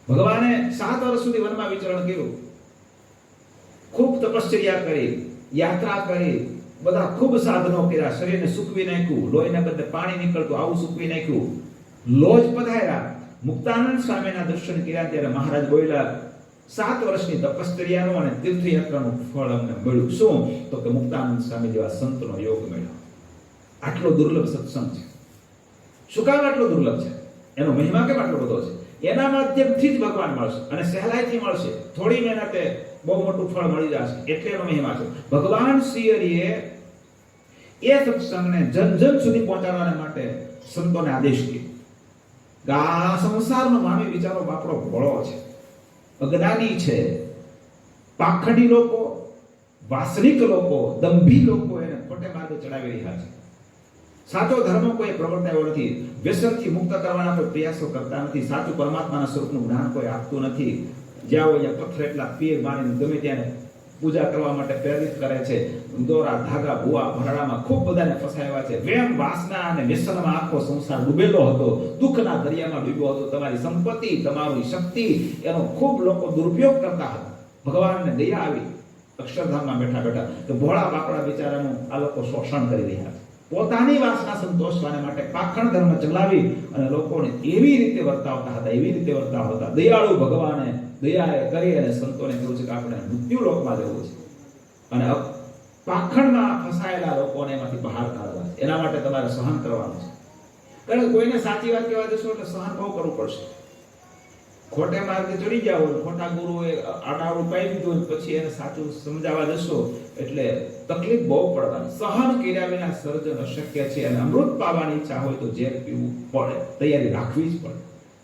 ભગવાને 7 વર્ષ સુધી વનમાં વિચરણ કર્યું, ખૂબ તપશ્ચર્યા કરી, યાત્રા કરી, બધા ખૂબ સાધનો કર્યા, શરીરને સૂકવી નાખ્યું, લોહીના બદલે પાણી નીકળતું આવું સૂકવી નાખ્યું, લોજ પધાર્યા. મુક્તાનંદ સ્વામીના દર્શન કર્યા ત્યારે મહારાજ બોલ્યા, 7 વર્ષની તપશ્ચર્યાનું અને તીર્થયાત્રાનું ફળ અમને મળ્યું. શું? તો કે મુક્તાનંદ સ્વામી જેવા સંતનો યોગ મળ્યો. આટલો દુર્લભ સત્સંગ છે. શું કામ આટલો દુર્લભ છે? એનો મહિમા કેમ આટલો બધો છે? એના માધ્યમથી જ ભગવાન મળશે, અને સહેલાઈથી મળશે. થોડી મહેનતે બહુ મોટું ફળ મળી જશે, એટલે એનો મહિમા છે. ભગવાન શ્રી હરિએ એ સત્સંગને જન જન સુધી પહોંચાડવાને માટે સંતોને આદેશ કર્યો. આ સંસારનો માનવી વિચારો બાપડો ભોળો છે, અજ્ઞાની છે. પાખંડી લોકો, વાસનિક લોકો, દંભી લોકો એને ખોટે માર્ગે ચડાવી રહ્યા છે. સાચો ધર્મ કોઈ પ્રવર્તાયો નથી, વ્યસનથી મુક્ત કરવાના કોઈ પ્રયાસો કરતા નથી, સાચું પરમાત્માના સ્વરૂપનું જ્ઞાન કોઈ આપતું નથી. જ્યાં હોય ત્યાં પથ્થર એટલા પીર મારીને ગમે ત્યાં પૂજા કરવા માટે પ્રેરિત કરે છે. દોરા ધાગા ભુવા ભરાડામાં ખૂબ બધાને ફસાયા છે. વેમ વાસના અને વ્યસનમાં આખો સંસાર ડૂબેલો હતો, દુઃખના દરિયામાં ડૂબ્યો હતો. તમારી સંપત્તિ, તમારી શક્તિ એનો ખૂબ લોકો દુરુપયોગ કરતા હતા. ભગવાનને દયા આવી અક્ષરધામમાં બેઠા બેઠા તો ભોળા બાપડા બિચારાનું આ લોકો શોષણ કરી રહ્યા છે. પોતાની વાસના સંતોષવાને માટે પાખંડ ધર્મ ચલાવી અને લોકોને એવી રીતે વર્તાવતા હતા. દયાળુ ભગવાને દયાએ કરી અને સંતોને કહ્યું છે કે આપણે મૃત્યુ લોકમાં જવું છે અને પાખંડમાં ફસાયેલા લોકોને એમાંથી બહાર કાઢવા છે. એના માટે તમારે સહન કરવાનું છે. કારણ કે કોઈને સાચી વાત કહેવા જશો એટલે સહન બહુ કરવું પડશે. ખોટે માર્ગે ચડી ગયા હોય, ખોટા ગુરુએ આડાવડું પાઈ દીધું હોય, પછી એને સાચું સમજાવવા જશો એટલે તકલીફ બહુ પડવાની. સહન કર્યા વિના સર્જન અશક્ય છે. અને અમૃત પાવાની ઈચ્છા હોય તો ઝેર પીવું પડે, તૈયારી રાખવી જ પડે.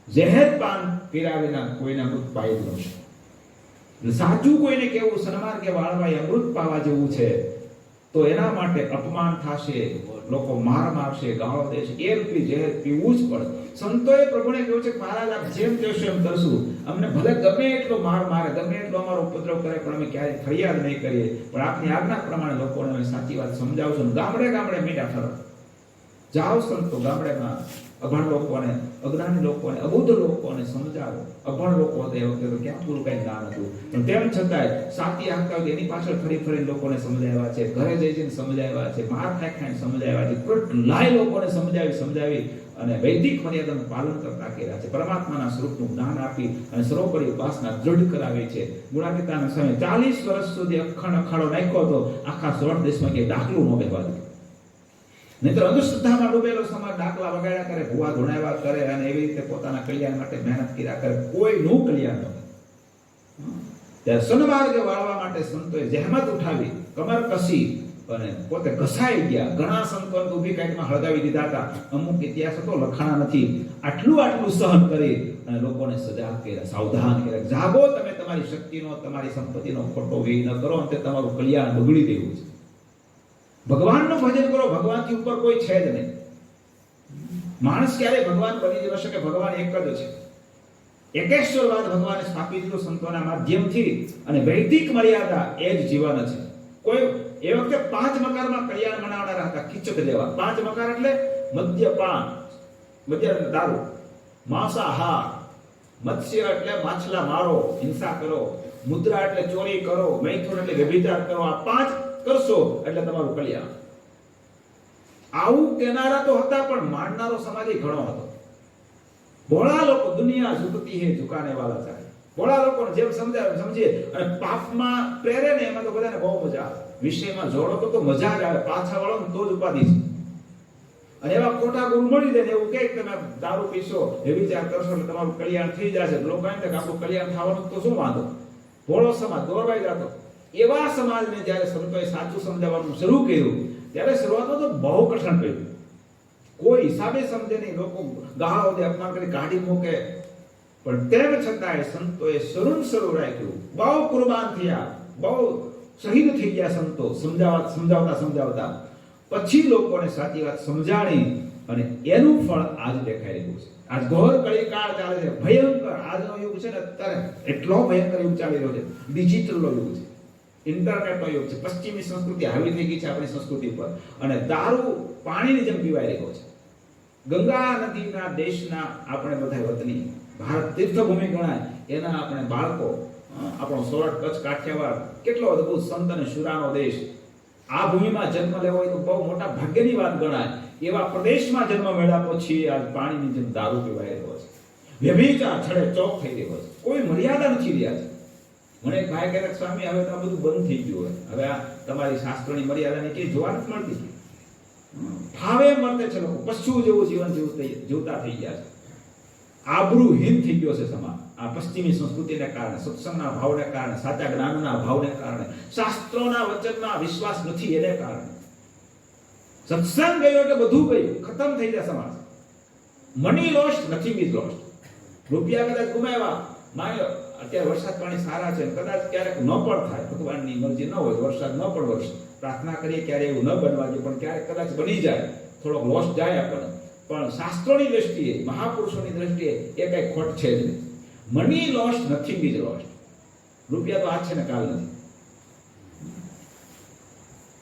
ઝેર પાન કર્યા વિના કોઈને અમૃત પાઈ જ ન શકે. સાચું કોઈને કેવું સન્માર્ગે વાળવા અમૃત પાવા જેવું છે તો એના માટે અપમાન થશે, લોકો માર મારશે, ગાળો દેશે, એ રૂપી ઝેર પીવું જ પડે. સંતોએ પ્રભુને કહ્યું છે કે મહારાજ આપ જેમ કહેશો એમ કરશું. અમને ભલે ગમે એટલો માર મારે, ગમે એટલો અમારો ઉપદ્રવ કરે, પણ અમે ક્યારેય ફરિયાદ નહીં કરીએ. પણ આપની આજ્ઞા પ્રમાણે લોકોને અમે સાચી વાત સમજાવશું. ગામડે ગામડે મીઠા ફરો, જાઓ સંતો ગામડેમાં અભણ લોકોને, અજ્ઞાની લોકોને, અબુદ્ધ લોકોને સમજાવો. અભણ લોકો હતા એ વખતે તો ક્યાં પૂરું કઈ જ્ઞાન હતું, પણ તેમ છતાંય સાચી આખા એની પાછળ ફરી ફરી લોકોને સમજાવ્યા છે, ઘરે જઈને સમજાવ્યા છે, માર ખાઈ ખાઈને સમજાવ્યા છે, કેટલાય લોકોને સમજાવી અને વૈદિક મર્યાદાનું પાલન કરતા કર્યા છે. પરમાત્માના સ્વરૂપનું જ્ઞાન આપી અને સર્વોપરી ઉપાસના દૃઢ કરાવી છે. ગુણાતીતાના સમયે 40 વર્ષ સુધી અખાડો નાખ્યો હતો, આખા 16 દેશમાં કે દાખલું ન બેસવા દીધું. નહીંતર અંધશ્રદ્ધામાં ડૂબેલો સમાજ દાખલા વગાડ્યા કરે, ભુવા ધોણાવ્યા કરે અને એવી રીતે પોતાના કલ્યાણ માટે મહેનત કર્યા કરે, કોઈનું કલ્યાણ ન થાય. ત્યારે સન્માર્ગે વાળવા માટે સંતોએ જહેમત ઉઠાવી, કમર કસી અને પોતે ઘસાઈ ગયા. ઘણા સંતોને ઊભી કાંઈકમાં હળગાવી દીધા હતા. અમુક ઇતિહાસ તો લખાણા નથી. આટલું સહન કરી અને લોકોને સજાગ કર્યા, સાવધાન કર્યા. જાગો, તમે તમારી શક્તિનો, તમારી સંપત્તિનો ખોટો વ્યય ન કરો અને તમારું કલ્યાણ બગડી દેવું છે. ભગવાનનું ભજન કરો, ભગવાનથી ઉપર કોઈ છે જ નહીં. માણસ ક્યારે ભગવાન બની ન શકે. ભગવાન એક જ છે. એકેશ્વરવાદ ભગવાને સ્થાપિત કર્યો સંતોના માધ્યમથી અને વૈદિક મર્યાદા એ જ જીવન છે. કોઈ એ વખતે 5 મકારમાં કલ્યાણ મનાવનારા હતા, કિચક જેવા. 5 મકાર એટલે મદ્યપાન, મદ્ય દારૂ, માંસાહાર, મત્સ્ય એટલે માછલા મારો, હિંસા કરો, મુદ્રા એટલે ચોરી કરો, મૈથુન એટલે વ્યભિચાર કરો. આ 5 કરશો એટલે તમારું કલ્યાણ. આવું કહેનારા તો હતા, પણ માનનારો સમાજ ઘણો હતો. ભોળા લોકો, દુનિયા ઝુકતી હે ઝુકાને વાલા ચાહે. ભોળા લોકોને જેમ સમજીએ અને પાપમાં પ્રેરે ને એમાં તો બધાને બહુ મજા આવે. વિષયમાં જોડો તો મજા જ આવે, પાછા વળો તો જ ઉપાધિ છે. અને એવા ખોટા ગુરુ મળી જાય એવું કે તમે દારૂ પીશો, વ્યભિચાર કરશો એટલે તમારું કલ્યાણ થઈ જશે. લોકો એમ કે આપણું કલ્યાણ થવાનું તો શું વાંધો. ભોળો સમાજ દોરવાઈ જતો. એવા સમાજને જ્યારે સંતોએ સાચું સમજાવવાનું શરૂ કર્યું ત્યારે શરૂઆતમાં તો બહુ કઠણ પડ્યું. કોઈ હિસાબે સમજે નહીં, લોકો ગાળો દે, અપમાન કરી કાઢી મૂકે. પણ તેમ છતાંય સંતોએ શરૂ રાખ્યું. બહુ કુરબાન થયા, બહુ શહીદ થઈ ગયા સંતો સમજાવતા. પછી લોકોને સાચી વાત સમજાણી અને એનું ફળ આજ દેખાઈ રહ્યું છે. આજ ઘોર કળીકાળ ચાલે છે, ભયંકર. આજનો યુગ છે ને અત્યારે એટલો ભયંકર યુગ ચાલી રહ્યો છે. ડિજિટલનો યુગ છે, ઇન્ટરનેટનો યુગ છે. પશ્ચિમી સંસ્કૃતિ હાવી થઈ ગઈ છે આપણી સંસ્કૃતિ પર અને દારૂ પાણીની જેમ પીવાઈ રહ્યો છે. ગંગા નદીના દેશના આપણે બધા વતની, ભારત તીર્થભૂમિ ગણાય, એના આપણે બાળકો, આપણો સોરઠ, કચ્છ, કાઠિયાવાડ કેટલો અદ્ભુત સંત અને શુરાનો દેશ. આ ભૂમિમાં જન્મ લેવો હોય તો બહુ મોટા ભાગ્યની વાત ગણાય. એવા પ્રદેશમાં જન્મ મેળવ્યા પછી આ પાણીની જેમ દારૂ પીવાઈ રહ્યો છે. વ્યભિચાર છડે ચોક થઈ રહ્યો છે. કોઈ મર્યાદા નથી રહ્યા છે. મને એક ભાઈ કહે, સ્વામી હવે તો આ બધું બંધ થઈ ગયું હોય, હવે આ તમારી શાસ્ત્રોની મર્યાદાને કઈ જોવા નથી મળતી. ભાવે મરતે છે લોકો, પશુ જેવું જીવન જીવતા થઈ ગયા છે. આબરૂહીન થઈ ગયો છે સમાજ આ પશ્ચિમી સંસ્કૃતિને કારણે, સત્સંગના ભાવને કારણે, સાચા જ્ઞાનના ભાવને કારણે, શાસ્ત્રોના વચનમાં વિશ્વાસ નથી એને કારણે. સત્સંગ ગયો એટલે બધું ગયું, ખતમ થઈ જાય સમાજ. Money lost, nothing is lost. રૂપિયા કદાચ ગુમાવ્યા, માન્યો અત્યારે વરસાદ પાણી સારા છે, કદાચ ક્યારેક ન પણ થાય, ભગવાનની મરજી ન હોય, વરસાદ ન પણ વરસે, પ્રાર્થના કરીએ ક્યારે એવું ન બનવા જોઈએ, પણ ક્યારેક કદાચ બની જાય થોડોક લોસ જાય આપણને, પણ શાસ્ત્રોની દ્રષ્ટિએ, મહાપુરુષોની દ્રષ્ટિએ એ કઈ ખોટ છે જ નહીં. Money loss nothing is lost. રૂપિયા તો આજ છે ને કાલ નથી.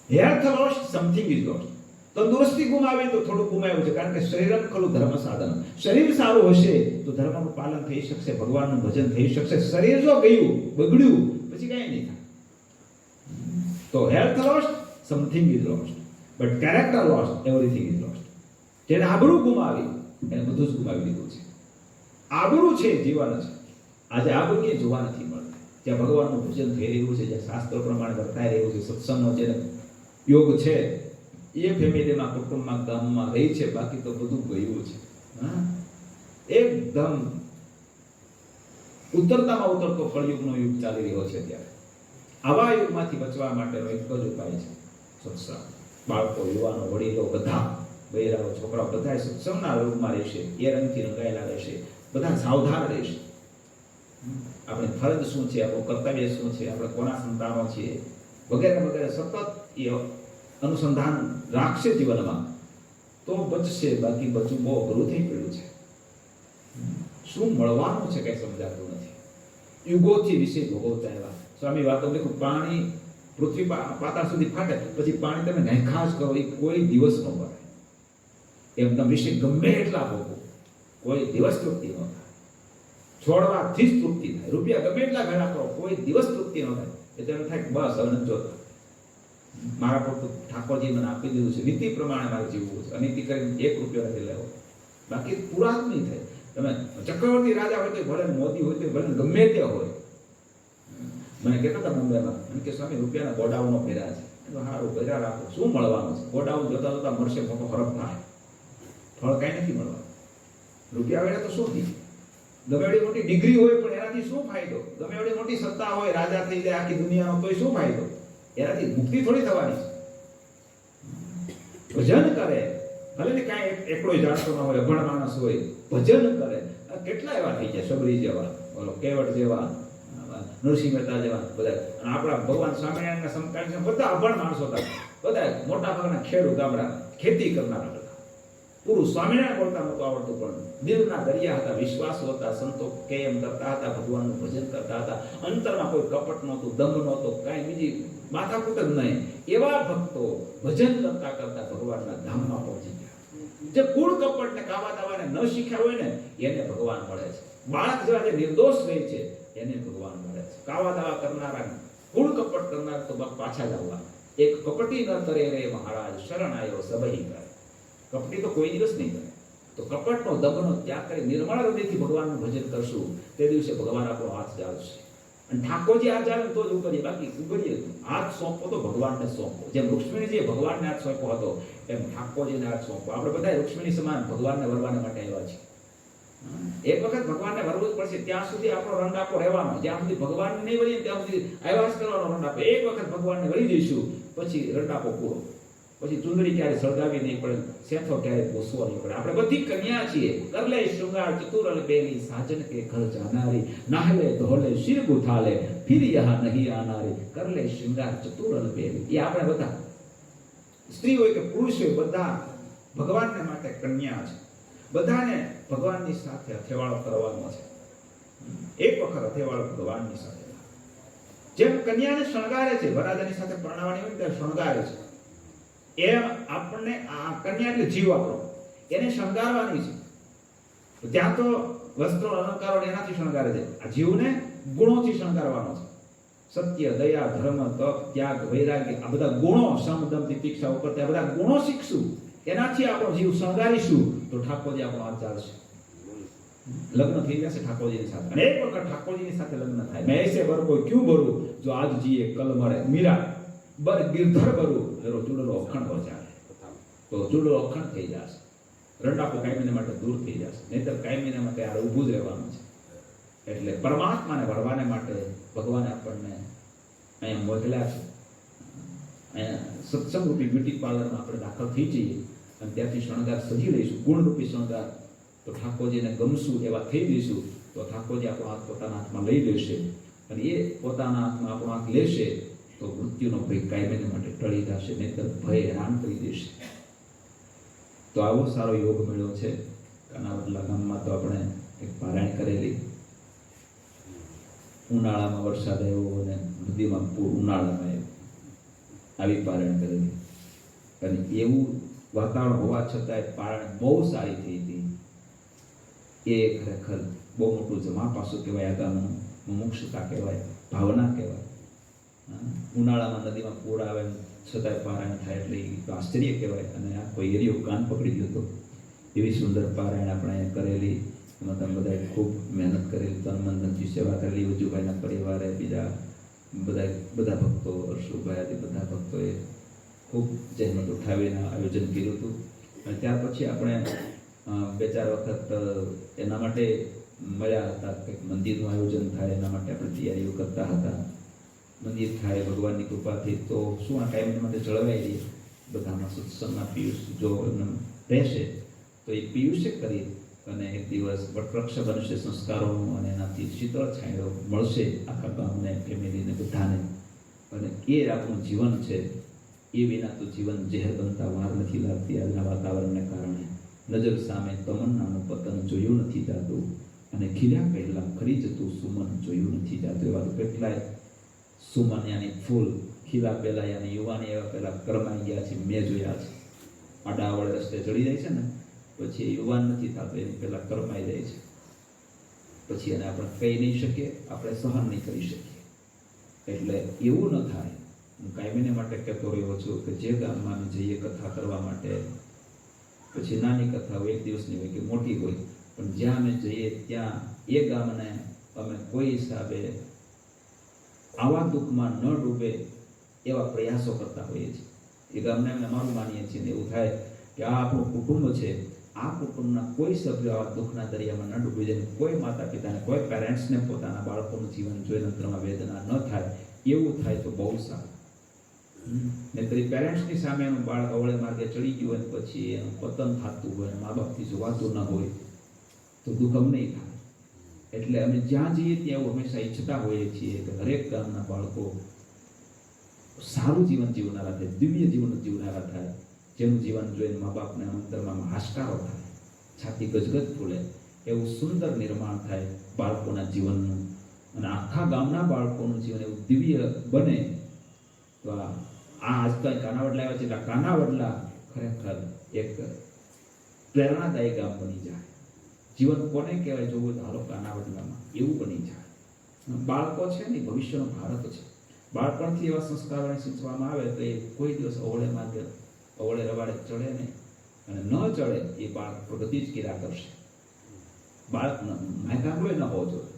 Health loss something is lost. તંદુરસ્તી ગુમાવી તો થોડું ગુમાવ્યું છે, કારણ કે શરીરમ ખલું ધર્મ સાધન. શરીર સારું હશે તો ધર્મનું પાલન થઈ શકશે, ભગવાનનું ભજન થઈ શકશે. શરીર જો ગયું, બગડ્યું, પછી કઈ નહીં થાય. તો health lost something is lost, but character lost everything is lost. જેને આબરૂ ગુમાવી એને બધું જ ગુમાવી દીધું છે. આબરૂ છે જીવન છે. આજે આબરૂ ક્યાંય જોવા નથી મળતી. જ્યાં ભગવાનનું ભજન થઈ રહ્યું છે, જ્યાં શાસ્ત્ર પ્રમાણે વર્તાઈ રહ્યું છે, સત્સંગનો જે યોગ છે, એ ફેમિલીમાં, કુટુંબમાં, ગામમાં રહી છે. બાકી તો બધું ગયું છે. હા, એકદમ ઉતરતામાં ઉતરતો કળયુગનો યુગ ચાલી રહ્યો છે. ત્યારે આવા યુગમાંથી બચવા માટેનો એક જ ઉપાય છે સત્સંગ. બાળકો, યુવાનો, વડીલો, બધા બૈરાઓ, છોકરાઓ બધા સત્સંગના યોગમાં રહેશે, એ રંગથી રંગાયેલા રહેશે, બધા સાવધાન રહેશે. આપણે ફરજ શું છે, આપણું કર્તવ્ય શું છે, આપણે કોના સંતાનો છીએ, વગેરે વગેરે સતત એ અનુસંધાન રાખશે જીવનમાં તો બચશે. બાકી બચવું બહુ અઘરું થઈ પડ્યું છે. શું મળવાનું છે કઈ સમજાતું નથી. યુગોથી વિશે ભોગવતા એવા સ્વામી વાતો લખ્યું, પાણી પૃથ્વી પાતાળ સુધી ફાટે, પછી પાણી તમે નાખ્યા જ કરો, એ કોઈ દિવસ ન ભરાય. એમ તમે વિશે ગમે એટલા ભોગવો, કોઈ દિવસ તૃપ્તિ ન થાય. છોડવાથી જ તૃપ્તિ થાય. રૂપિયા ગમે એટલા ભેગા કરો, કોઈ દિવસ તૃપ્તિ ન થાય. એટલે એમ થાય બસ હવે નથી જોતા, મારા પર તો ઠાકોરજી મને આપી દીધું છે, નીતિ પ્રમાણે મારે જીવવું છે. અનીતિ કરીને 1 રૂપિયો નથી લેવો, બાકી પૂરા જ નહીં થાય. તમે ચક્રવર્તી રાજા હોય તો ભલે, મોદી હોય તો ભલે, ગમે તે હોય. મને કહેતા હતા મુંબઈમાં, મને કે સ્વામી રૂપિયાના ગોડાઉનો ભર્યા છે. સારું, ભર્યા રાખો, શું મળવાનું છે? ગોડાઉન જોતા જોતા મળશે મોટો ખરાબ થાય, ફળ કાંઈ નથી મળવાનું. રૂપિયા વેળે તો શું થયું? ગમે એવડી મોટી ડિગ્રી હોય પણ એનાથી શું ફાયદો? ગમે એવડી મોટી સત્તા હોય, રાજા થઈ જાય આખી દુનિયાનો, તોય શું ફાયદો? એનાથી મુક્તિ થોડી થવાની છે. ભજન કરે, ભલે ને કાંઈ એકલો જાણતો ન હોય, અભણ માણસ હોય, ભજન કરે. કેટલા એવા થઈ જાય, સબરી જેવા, બોલો કેવટ જેવા, નરસિંહ મહેતા જેવા બધા. આપણા ભગવાન સ્વામિનારાયણના સમકાલીન બધા અભણ માણસો હતા. બધા મોટા ભાગના ખેડૂત, ગામડા ખેતી કરનારા હતા. પૂરું સ્વામિનારાયણ બોલતા નહોતું આવડતું, પણ દિલના દરિયા હતા, વિશ્વાસો હતા, સંતો કેમ કરતા હતા, ભગવાનનું ભજન કરતા હતા. અંતરમાં કોઈ કપટ નહોતું, દમ નહોતો, કાંઈ બીજી માથાકૂટ જ નહીં. એવા ભક્તો ભજન કરતા કરતા ભગવાનના ધામમાં પહોંચી ગયા. જે કૂળ કપટ ને કાવા દાવાને ન શીખ્યા હોય ને, એને ભગવાન મળે છે. બાળક જેવા જે નિર્દોષ રહે છે, એને ભગવાન મળે છે. કાવા દાવા કરનારા, કૂળ કપટ કરનાર તો પાછા જ આવવા. એક કપટી ન કરે રે મહારાજ, શરણ આયો સબહી કરે. કપટી તો કોઈ દિવસ નહીં કરે. તો કપટનો દમનો ત્યાગ કરી નિર્મળ હૃદયથી ભગવાનનું ભજન કરશું, તે દિવસે ભગવાન આપણો હાથ જાળશે. અને ઠાકોરજી હાથ જાળે તો જ ઉગડીએ, બાકી ઉગડીએ હાથ સોંપો તો ભગવાનને સોંપો. જેમ રૂક્ષ્મણીજીએ ભગવાનને હાથ સોંપ્યો હતો, એમ ઠાકોરજીને હાથ સોંપો. આપણે બધા રૂક્ષ્મણી સમાન ભગવાનને વરવાને માટે આવ્યા છીએ. એક વખત ભગવાનને વરવું જ પડશે. ત્યાં સુધી આપણો રંડાપો રહેવાનો, જ્યાં સુધી ભગવાનને નહીં વળીએ ત્યાં સુધી આવ્યા જ કરવાનો રંડાપો. એક વખત ભગવાનને વળી દઈશું, પછી રંડાપો પૂરો. પછી ચુંદડી ક્યારે સળગાવી નહીં પડે, સેથો ક્યારે પોસવો નહીં પડે. આપણે બધી કન્યા છીએ. કરલે શૃંગાર ચતુરલ બેલી, સાજન કે ઘર જાનારી, નાહલે ધોલે શિર ગુથાલે, ફિર યહાં નહીં આનારી. કરલે શૃંગાર ચતુરલ બેલી. એ આપણે બધા, સ્ત્રી હોય કે પુરુષ હોય, બધા ભગવાનને માટે કન્યા છે. બધાને ભગવાનની સાથે હથેવાળો કરવાનો છે. એક વખત હથેવાળો ભગવાનની સાથે. જેમ કન્યાને શણગારે છે, વરાજાની સાથે પરણાવવાની હોય ત્યારે શણગારે છે, એમ આપણને આ કન્યા એટલે જીવ આપણો, એને શણગારવાની છે. ત્યાં તો વસ્ત્રો અલંકારો એનાથી શણગારે છે. આ જીવને ગુણોથી શણગારવાનો છે. સત્ય, દયા, ધર્મ, તપ, ત્યાગ, વૈરાગ્ય, આ બધા ગુણો, સમ, દમ, તિતિક્ષા ઉપર આ બધા ગુણો શીખશું, એનાથી આપણો જીવ શણગારીશું તો ઠાકોરજી આપણો હાથ ચાલશે. લગ્ન થઈ જશે ઠાકોરજીની સાથે. અને એક વખત ઠાકોરજીની સાથે લગ્ન થાય, મેં એસે વર કોઈ ક્યું ભરું, જો આજ જીએ કલ મરે. મીરા બર ગિરધર ભરું, એનો ચૂડલો અખંડ વચારે. તો ચૂડલો અખંડ થઈ જશે. રંડાપો કાયમીને માટે દૂર થઈ જશે. નહીતર કાયમીને માટે આ ઊભું જ રહેવાનું છે. એટલે પરમાત્માને વરવાને માટે ભગવાને આપણને અહીંયા મોકલ્યા છે. અહીંયા સત્સંગરૂપી બ્યુટી પાર્લરમાં આપણે દાખલ થઈ જઈએ અને ત્યાંથી શણગાર સજી લઈશું, ગુણરૂપી શણગાર. તો ઠાકોરજીને ગમશું એવા થઈ જઈશું તો ઠાકોરજી આપણો હાથ પોતાના હાથમાં લઈ લેશે. અને એ પોતાના હાથમાં આપણો હાથ લેશે તો મૃત્યુનો ભય કાયમને માટે ટળી જશે, નહીતર ભય હેરાન કરી દેશે. તો આવો સારો યોગ મળ્યો છે. કાનાવડલા ગામમાં તો આપણે એક પારાયણ કરેલી. ઉનાળામાં વરસાદ આવ્યો અને નદીમાં પૂર ઉનાળામાં આવ્યું, આવી પારાયણ કરેલી. અને એવું વાતાવરણ હોવા છતાંય પારાયણ બહુ સારી થઈ હતી. એ ખરેખર બહુ મોટું જમા પાસું કહેવાય. આ ગામનું મુમુક્ષુતા કહેવાય, ભાવના કહેવાય. ઉનાળામાં નદીમાં પૂર આવે છતાંય પારાયણ થાય એટલે આશ્ચર્ય કહેવાય. અને આ કોઈ એરિયો કાન પકડી ગયો હતો. એવી સુંદર પારાયણ આપણે અહીંયા કરેલી. એમાં તમે બધાએ ખૂબ મહેનત કરેલી, તન મન ધનથી સેવા કરેલી. ઉજુભાઈના પરિવારે, બીજા બધા ભક્તો, અર્શુભાઈ આદિ બધા ભક્તોએ ખૂબ જહેમત ઉઠાવીને આયોજન કર્યું હતું. અને ત્યાર પછી આપણે 2-4 વખત એના માટે મળ્યા હતા. કંઈક મંદિરનું આયોજન થાય એના માટે આપણે તૈયારીઓ કરતા હતા. મંદિર થાય ભગવાનની કૃપાથી તો શું આ ટાઈમ માટે જળવાઈ રહીએ. બધામાં સત્સંગના પિયુષ જો એમને રહેશે તો એ પિયુષે કરી અને એક દિવસ વટવૃક્ષ બનશે સંસ્કારોનું, અને એનાથી શીતળ છાંયો મળશે આખા ગામને, ફેમિલીને, બધાને. અને એ આપણું જીવન છે. એ વિના તો જીવન ઝેર બનતા વાર નથી લાગતી. આજના વાતાવરણને કારણે નજર સામે તમન્નાનું પતન જોયું નથી જાતું, અને ખીલ્યા પહેલા ખરી જતું સુમન જોયું નથી જાતું. એવા તો કેટલાય સુમન યાની ફૂલ ખીલા પહેલા યાની યુવાની એવા પહેલા કરમાઈ ગયા છે, મેં જોયા છે. આડા આવડે રસ્તે ચડી જાય છે ને પછી યુવાન નથી થતો, એની પહેલા કરમાઈ જાય છે. પછી એને આપણે કહી નહીં શકીએ, આપણે સહન નહીં કરી શકીએ. એટલે એવું ન થાય. હું કાયમીને માટે કહેતો રહ્યો છું કે જે ગામમાં જઈએ કથા કરવા માટે, પછી નાની કથા હોય, 1 દિવસની હોય કે મોટી હોય, પણ જ્યાં અમે જઈએ ત્યાં એ ગામને અમે કોઈ હિસાબે આવા દુઃખમાં ન ડૂબે એવા પ્રયાસો કરતા હોઈએ છીએ. એ ગામને અમે અમારું માનીએ છીએ ને એવું થાય કે આ આપણું કુટુંબ છે, આ કુટુંબના કોઈ સભ્યો આવા દુઃખના દરિયામાં ન ડૂબી જાય. કોઈ માતા પિતાને, કોઈ પેરેન્ટ્સને પોતાના બાળકોનું જીવન જોઈને અંતરમાં વેદના ન થાય. એવું થાય તો બહુ સારું. નહીંતર પેરેન્ટ્સની સામે એનું બાળક અવળે માર્ગે ચડી ગયું હોય પછી એનું પતન થતું હોય, મા બાપથી જોવાતું ન હોય તો દુઃખ અમને થાય. એટલે અમે જ્યાં જઈએ ત્યાં એવું હંમેશા ઈચ્છતા હોઈએ છીએ કે દરેક ગામના બાળકો સારું જીવન જીવનારા થાય, દિવ્ય જીવન જીવનારા થાય, જેનું જીવન જોઈને મા બાપને અંતરમાં હાશકારો થાય, છાતી ગજગજ ફૂલે, એવું સુંદર નિર્માણ થાય બાળકોના જીવનનું. અને આખા ગામના બાળકોનું જીવન એવું દિવ્ય બને. તો આજકાલ કાનાવડલા આવ્યા છે એટલે કાનાવડલા ખરેખર એક પ્રેરણાદાયી ગામ બની જાય. જીવન કોને કહેવાય જોવું તો હાલો કાનાવડલામાં એવું બની જાય. બાળકો છે ને ભવિષ્યનો ભારત છે. બાળપણથી એવા સંસ્કારોને શીખવામાં આવે તો એ કોઈ દિવસ અવળે માર્ગે અવળે રવાડે ચડે નહીં, અને ન ચડે એ બાળક પ્રગતિ જ કર્યા કરશે. બાળક માયકાંગલો ન હોવો જોઈએ,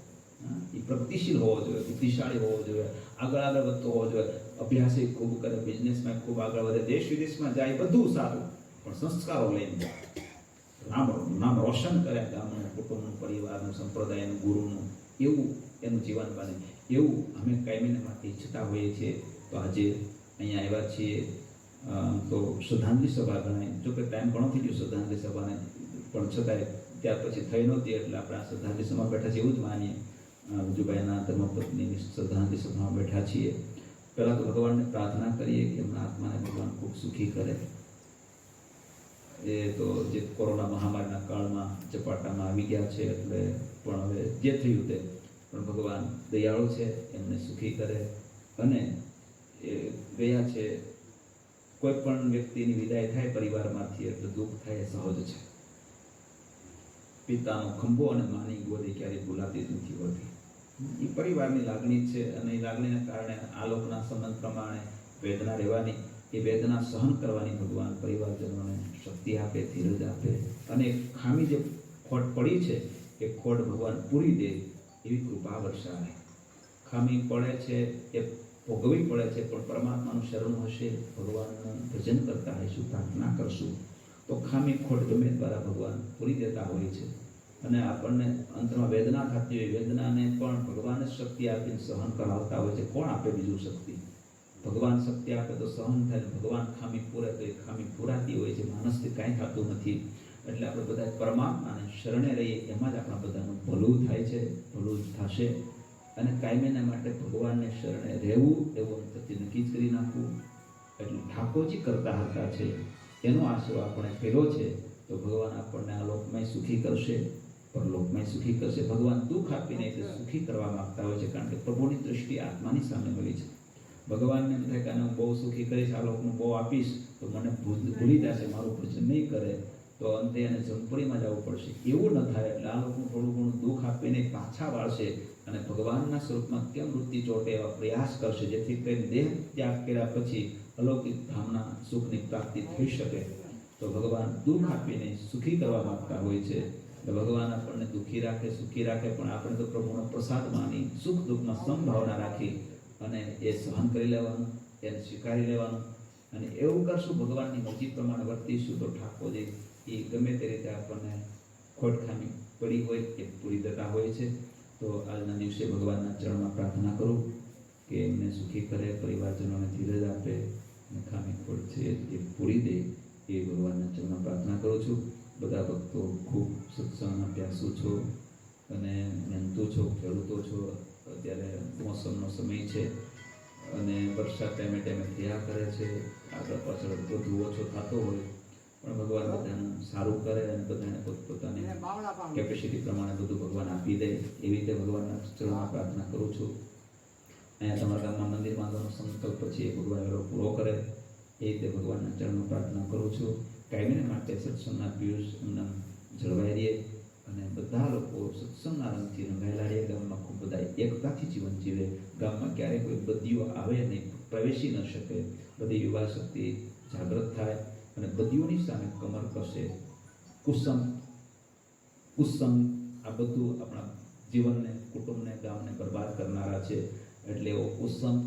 એ પ્રગતિશીલ હોવો જોઈએ, બુદ્ધિશાળી હોવો જોઈએ, આગળ વધતો હોવો જોઈએ, અભ્યાસે ખૂબ કરે, બિઝનેસમાં ખૂબ આગળ વધે, દેશ વિદેશમાં જાય, બધું સારું, પણ સંસ્કારો લઈને નામ રોશન કરે ગામનું, કુટુંબનું, પરિવારનું, સંપ્રદાયનું, ગુરુનું. એવું એનું જીવન બને. એવું અમે કાયમીને માટે ઈચ્છતા હોઈએ છીએ. તો આજે અહીંયા આવ્યા છીએ તો શ્રદ્ધાંજલિ સભા ગણાય. જોકે ટાઈમ ઘણો થઈ ગયો શ્રદ્ધાંજલિ સભાને, પણ છતાંય ત્યાર પછી થઈ નહોતી એટલે આપણે આ શ્રદ્ધાંજલિ સભા બેઠા છીએ એવું જ માનીએ. વિજુભાઈના ધર્મપત્નીની શ્રદ્ધાંજલિ સભામાં બેઠા છીએ. પહેલાં તો ભગવાનને પ્રાર્થના કરીએ કે એમના આત્માને ભગવાન ખૂબ સુખી કરે. એ તો જે કોરોના મહામારીના કાળમાં ઝપાટામાં આવી ગયા છે એટલે પણ હવે જે થયું તે પણ ભગવાન દયાળુ છે, એમને સુખી કરે. અને એ ગયા છે. કોઈ પણ વ્યક્તિની વિદાય થાય પરિવારમાંથી એટલે દુઃખ થાય, સહજ છે. પિતાનો ખંભો અને માની ગોદી ક્યારેય ભૂલાતી જ નથી હોતી. એ પરિવારની લાગણી છે, અને એ લાગણીના કારણે આ લોકના સંબંધ પ્રમાણે વેદના રહેવાની, એ વેદના સહન કરવાની ભગવાન પરિવારજનોને શક્તિ આપે, ધીરજ આપે, અને ખામી જે ખોટ પડી છે એ ખોટ ભગવાન પૂરી દે એવી કૃપા વર્ષાવે. ખામી પડે છે એ ભોગવવી પડે છે, પણ પરમાત્માનું શરણ હશે, ભગવાનનું ભજન કરતા રહીશું, પ્રાર્થના કરશું તો ખામી ખોટ ગમે દ્વારા ભગવાન પૂરી દેતા હોય છે. અને આપણને અંતમાં વેદના થતી હોય, વેદનાને પણ ભગવાન જ શક્તિ આપીને સહન કરાવતા હોય છે. કોણ આપે બીજું શક્તિ? ભગવાન શક્તિ આપે તો સહન થાય, ભગવાન ખામી પૂરે તો એ ખામી પૂરાતી હોય છે. માણસથી કાંઈ થતું નથી. એટલે આપણે બધા પરમાત્માને શરણે રહીએ, એમાં જ આપણા બધાનું ભલું થાય છે, ભલું જ થશે. અને કાયમીના માટે ભગવાનને શરણે રહેવું એવું અંતરથી નક્કી જ કરી નાખવું. એટલે ઠાકોરજી કરતા હતા છે એનો આશરો આપણે પેલો છે, તો ભગવાન આપણને આ લોકમાં સુખી કરશે, પરલોકમાં સુખી કરશે. ભગવાન દુઃખ આપીને એટલે સુખી કરવા માંગતા હોય છે, કારણ કે પ્રભુની દૃષ્ટિ આત્માની સામે હોય છે. ભગવાનને એમ થાય કે હું બહુ સુખી કરીશ, આ લોકનું બહુ આપીશ તો મને ભૂલી જશે, મારું ભજન નહીં કરે, તો અંતે એને જમપુરીમાં જવું પડશે. એવું ન થાય એટલે આ લોકોનું થોડું ઘણું દુઃખ આપીને પાછા વાળશે અને ભગવાનના સ્વરૂપમાં કેમ વૃત્તિ ચોટે એવા પ્રયાસ કરશે, જેથી કરીને દેહ ત્યાગ કર્યા પછી અલૌકિક ધામના સુખની પ્રાપ્તિ થઈ શકે. તો ભગવાન દુઃખ આપીને સુખી કરવા માંગતા હોય છે. ભગવાન આપણને દુઃખી રાખે, સુખી રાખે, પણ આપણે તો પ્રભુનો પ્રસાદ માની સુખ દુઃખમાં સમભાવના રાખી અને એ સહન કરી લેવાનું, એને સ્વીકારી લેવાનું. અને એવું કરશું, ભગવાનની મરજી પ્રમાણે વર્તીશું, તો ઠાકોરજી એ ગમે તે રીતે આપણને ખોટ ખામી પડી હોય એ પૂરી દેતા હોય છે. તો આજના દિવસે ભગવાનના ચરણમાં પ્રાર્થના કરું કે એમને સુખી કરે, પરિવારજનોને ધીરજ આપે અને ખામી ખોટ છે એ પૂરી દે, એ ભગવાનના ચરણમાં પ્રાર્થના કરું છું. બધા ભક્તો ખૂબ સત્સંગમાં પ્યાસુ છો અને મહેનતુ છો, ખેડૂતો છો. અત્યારે મોસમનો સમય છે અને વરસાદ ટાઈમે ટાઈમે થયા કરે છે, આગળ પાછળ વધુ ઓછો થતો હોય, પણ ભગવાન બધાનું સારું કરે અને બધાને પોતપોતાની કેપેસિટી પ્રમાણે બધું ભગવાન આપી દે, એવી રીતે ભગવાનના ચરણમાં પ્રાર્થના કરું છું. અહીંયા તમારા ગામમાં મંદિર બાંધવાનો સંકલ્પ છે, એ ભગવાન એનો પૂરો કરે, એ રીતે ભગવાનના ચરણમાં પ્રાર્થના કરું છું. કાયમને માટે સત્સંગના પિયુષ એમના જળવાઈ રહે અને બધા લોકો સત્સંગના રંગથી રંગાયેલા રહે, ગામમાં ખૂબ બધા એકતાથી જીવન જીવે, ગામમાં ક્યારેય કોઈ બદીઓ આવે નહીં, પ્રવેશી ન શકે, બધી યુવા શક્તિ જાગૃત થાય અને બદીઓની સામે કમર કસે. કુસંગ આ બધું આપણા જીવનને, કુટુંબને, ગામને બરબાદ કરનારા છે. એટલે એવો કુસંગ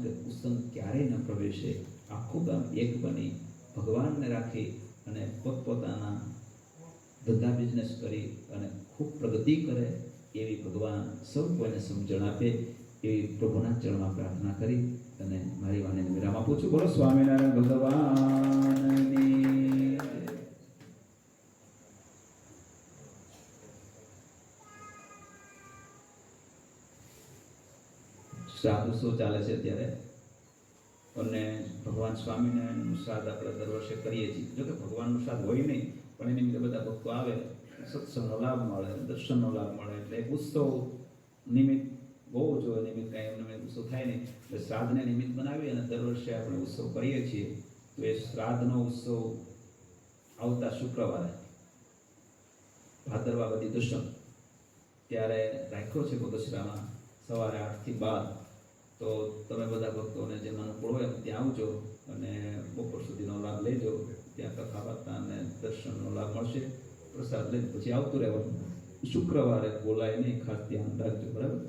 ક્યારેય ન પ્રવેશે. આખું ગામ એક બની ભગવાનને રાખી અને પોતપોતાના ધંધા બિઝનેસ કરી અને ખૂબ પ્રગતિ કરે, એવી ભગવાન સૌ કોઈને સમજણ આપે, એવી પ્રભુના ચરણમાં પ્રાર્થના કરી અને મારી વાણીને વિરામ આપું છું. બોલો સ્વામિનારાયણ ભગવાનની. શ્રાદ્ધ ઉત્સવ ચાલે છે અત્યારે, અને ભગવાન સ્વામિનારાયણનું શ્રાદ્ધ આપણે દર વર્ષે કરીએ છીએ. જોકે ભગવાનનું શ્રાદ્ધ હોય નહીં, પણ એની નિમિત્તે બધા ભક્તો આવે, સત્સંગનો લાભ મળે, દર્શનનો લાભ મળે, એટલે એક ઉત્સવ નિમિત્ત બહુ જોઈએ. નિમિત્ત કાંઈ એમને ઉત્સવ થાય નહીં, એટલે શ્રાદ્ધને નિમિત્ત બનાવી અને દર વર્ષે આપણે ઉત્સવ કરીએ છીએ. તો એ શ્રાદ્ધનો ઉત્સવ આવતા શુક્રવારે ભાદરવા વદી દશમ ત્યારે રાખ્યો છે બગસરામાં, સવારે 8 થી 12. તો તમે બધા ભક્તોને જેમ અનુકૂળ હોય ત્યાં આવજો અને બપોર સુધીનો લાભ લેજો. ત્યાં કથા વાર્તા અને દર્શનનો લાભ મળશે. પ્રસાદ લઈને પછી આવતું રહેવાનું. શુક્રવારે બોલાય નહીં, ખાસ ધ્યાન રાખજો, બરાબર?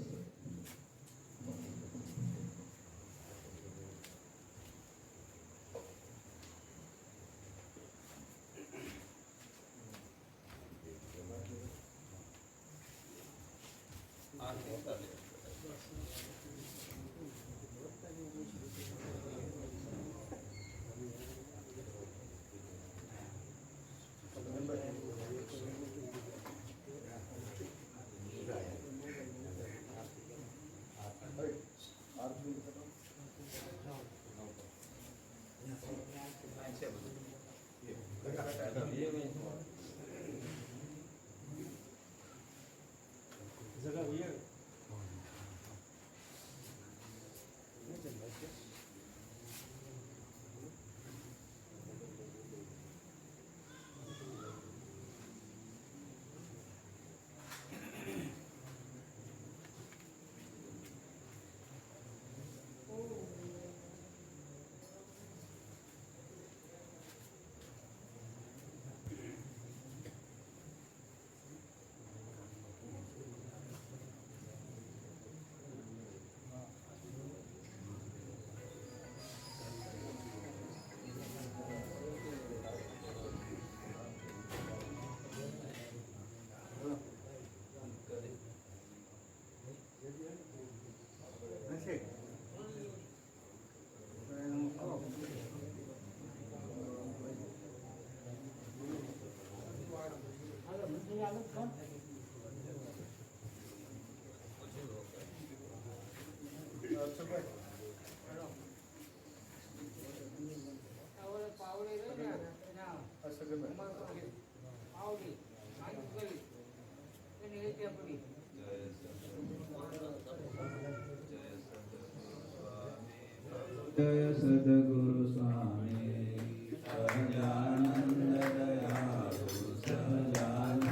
જય સદગુરુ સ્વામી સહજાનંદ દયાળુ સહજાનંદ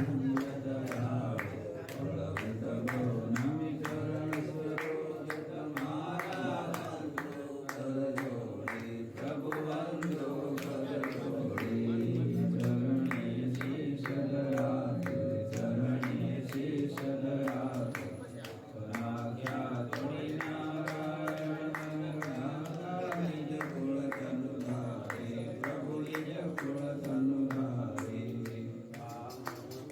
દયાળુ બળવંત ગૌનમી ચરણ સરોજ તમારા કરજોડી પ્રભુ વંદો કરજોડી ચરણે શીશ ધરાવે ચરણે શીશ ધરાવે રાખ્યા તોડી નારાયણ નિજ કુળ તનુ ધારે પ્રભુ નિજ કુળ તનુ ધારે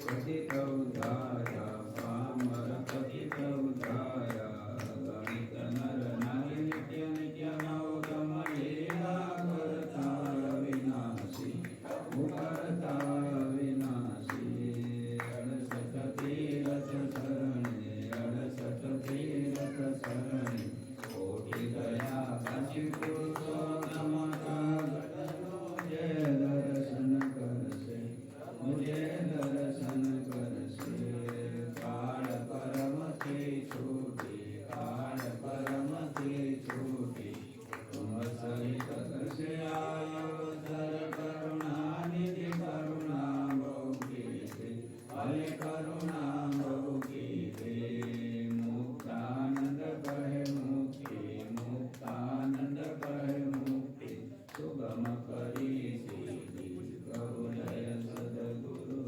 પતિત ઉદ્ધાર્યા પામર પતિત ઉદ્ધાર્યા ગણિત નર નારી નિત્ય નિત્ય નવતમ લીલા કરતા વિનાશી કરતા વિનાશી અડસઠ તીરથ શરણે અડસઠ તીરથ શરણે કોટી દયા કાશી પુરુષોત્તમ મુજે દર્શન કરશે મુજે દર્શન કરશે કાળ પરમથી છૂટી કાળ પરમથી છૂટી તુમ સહિત કરશે આયોધર કરુણા નિધિ કરુણા ભોગી હરે કરુણા ભોગી મુક્તાનંદ કહે મુક્તિ મુક્તાનંદ કહે મુક્તિ સુગમ કરી સીધી કહો જય સદગુરુ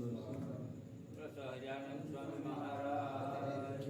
સહજાનંદ સ્વામી મહારાજ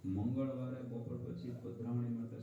મંગળવારે બપોર પછી પધરામણી માટે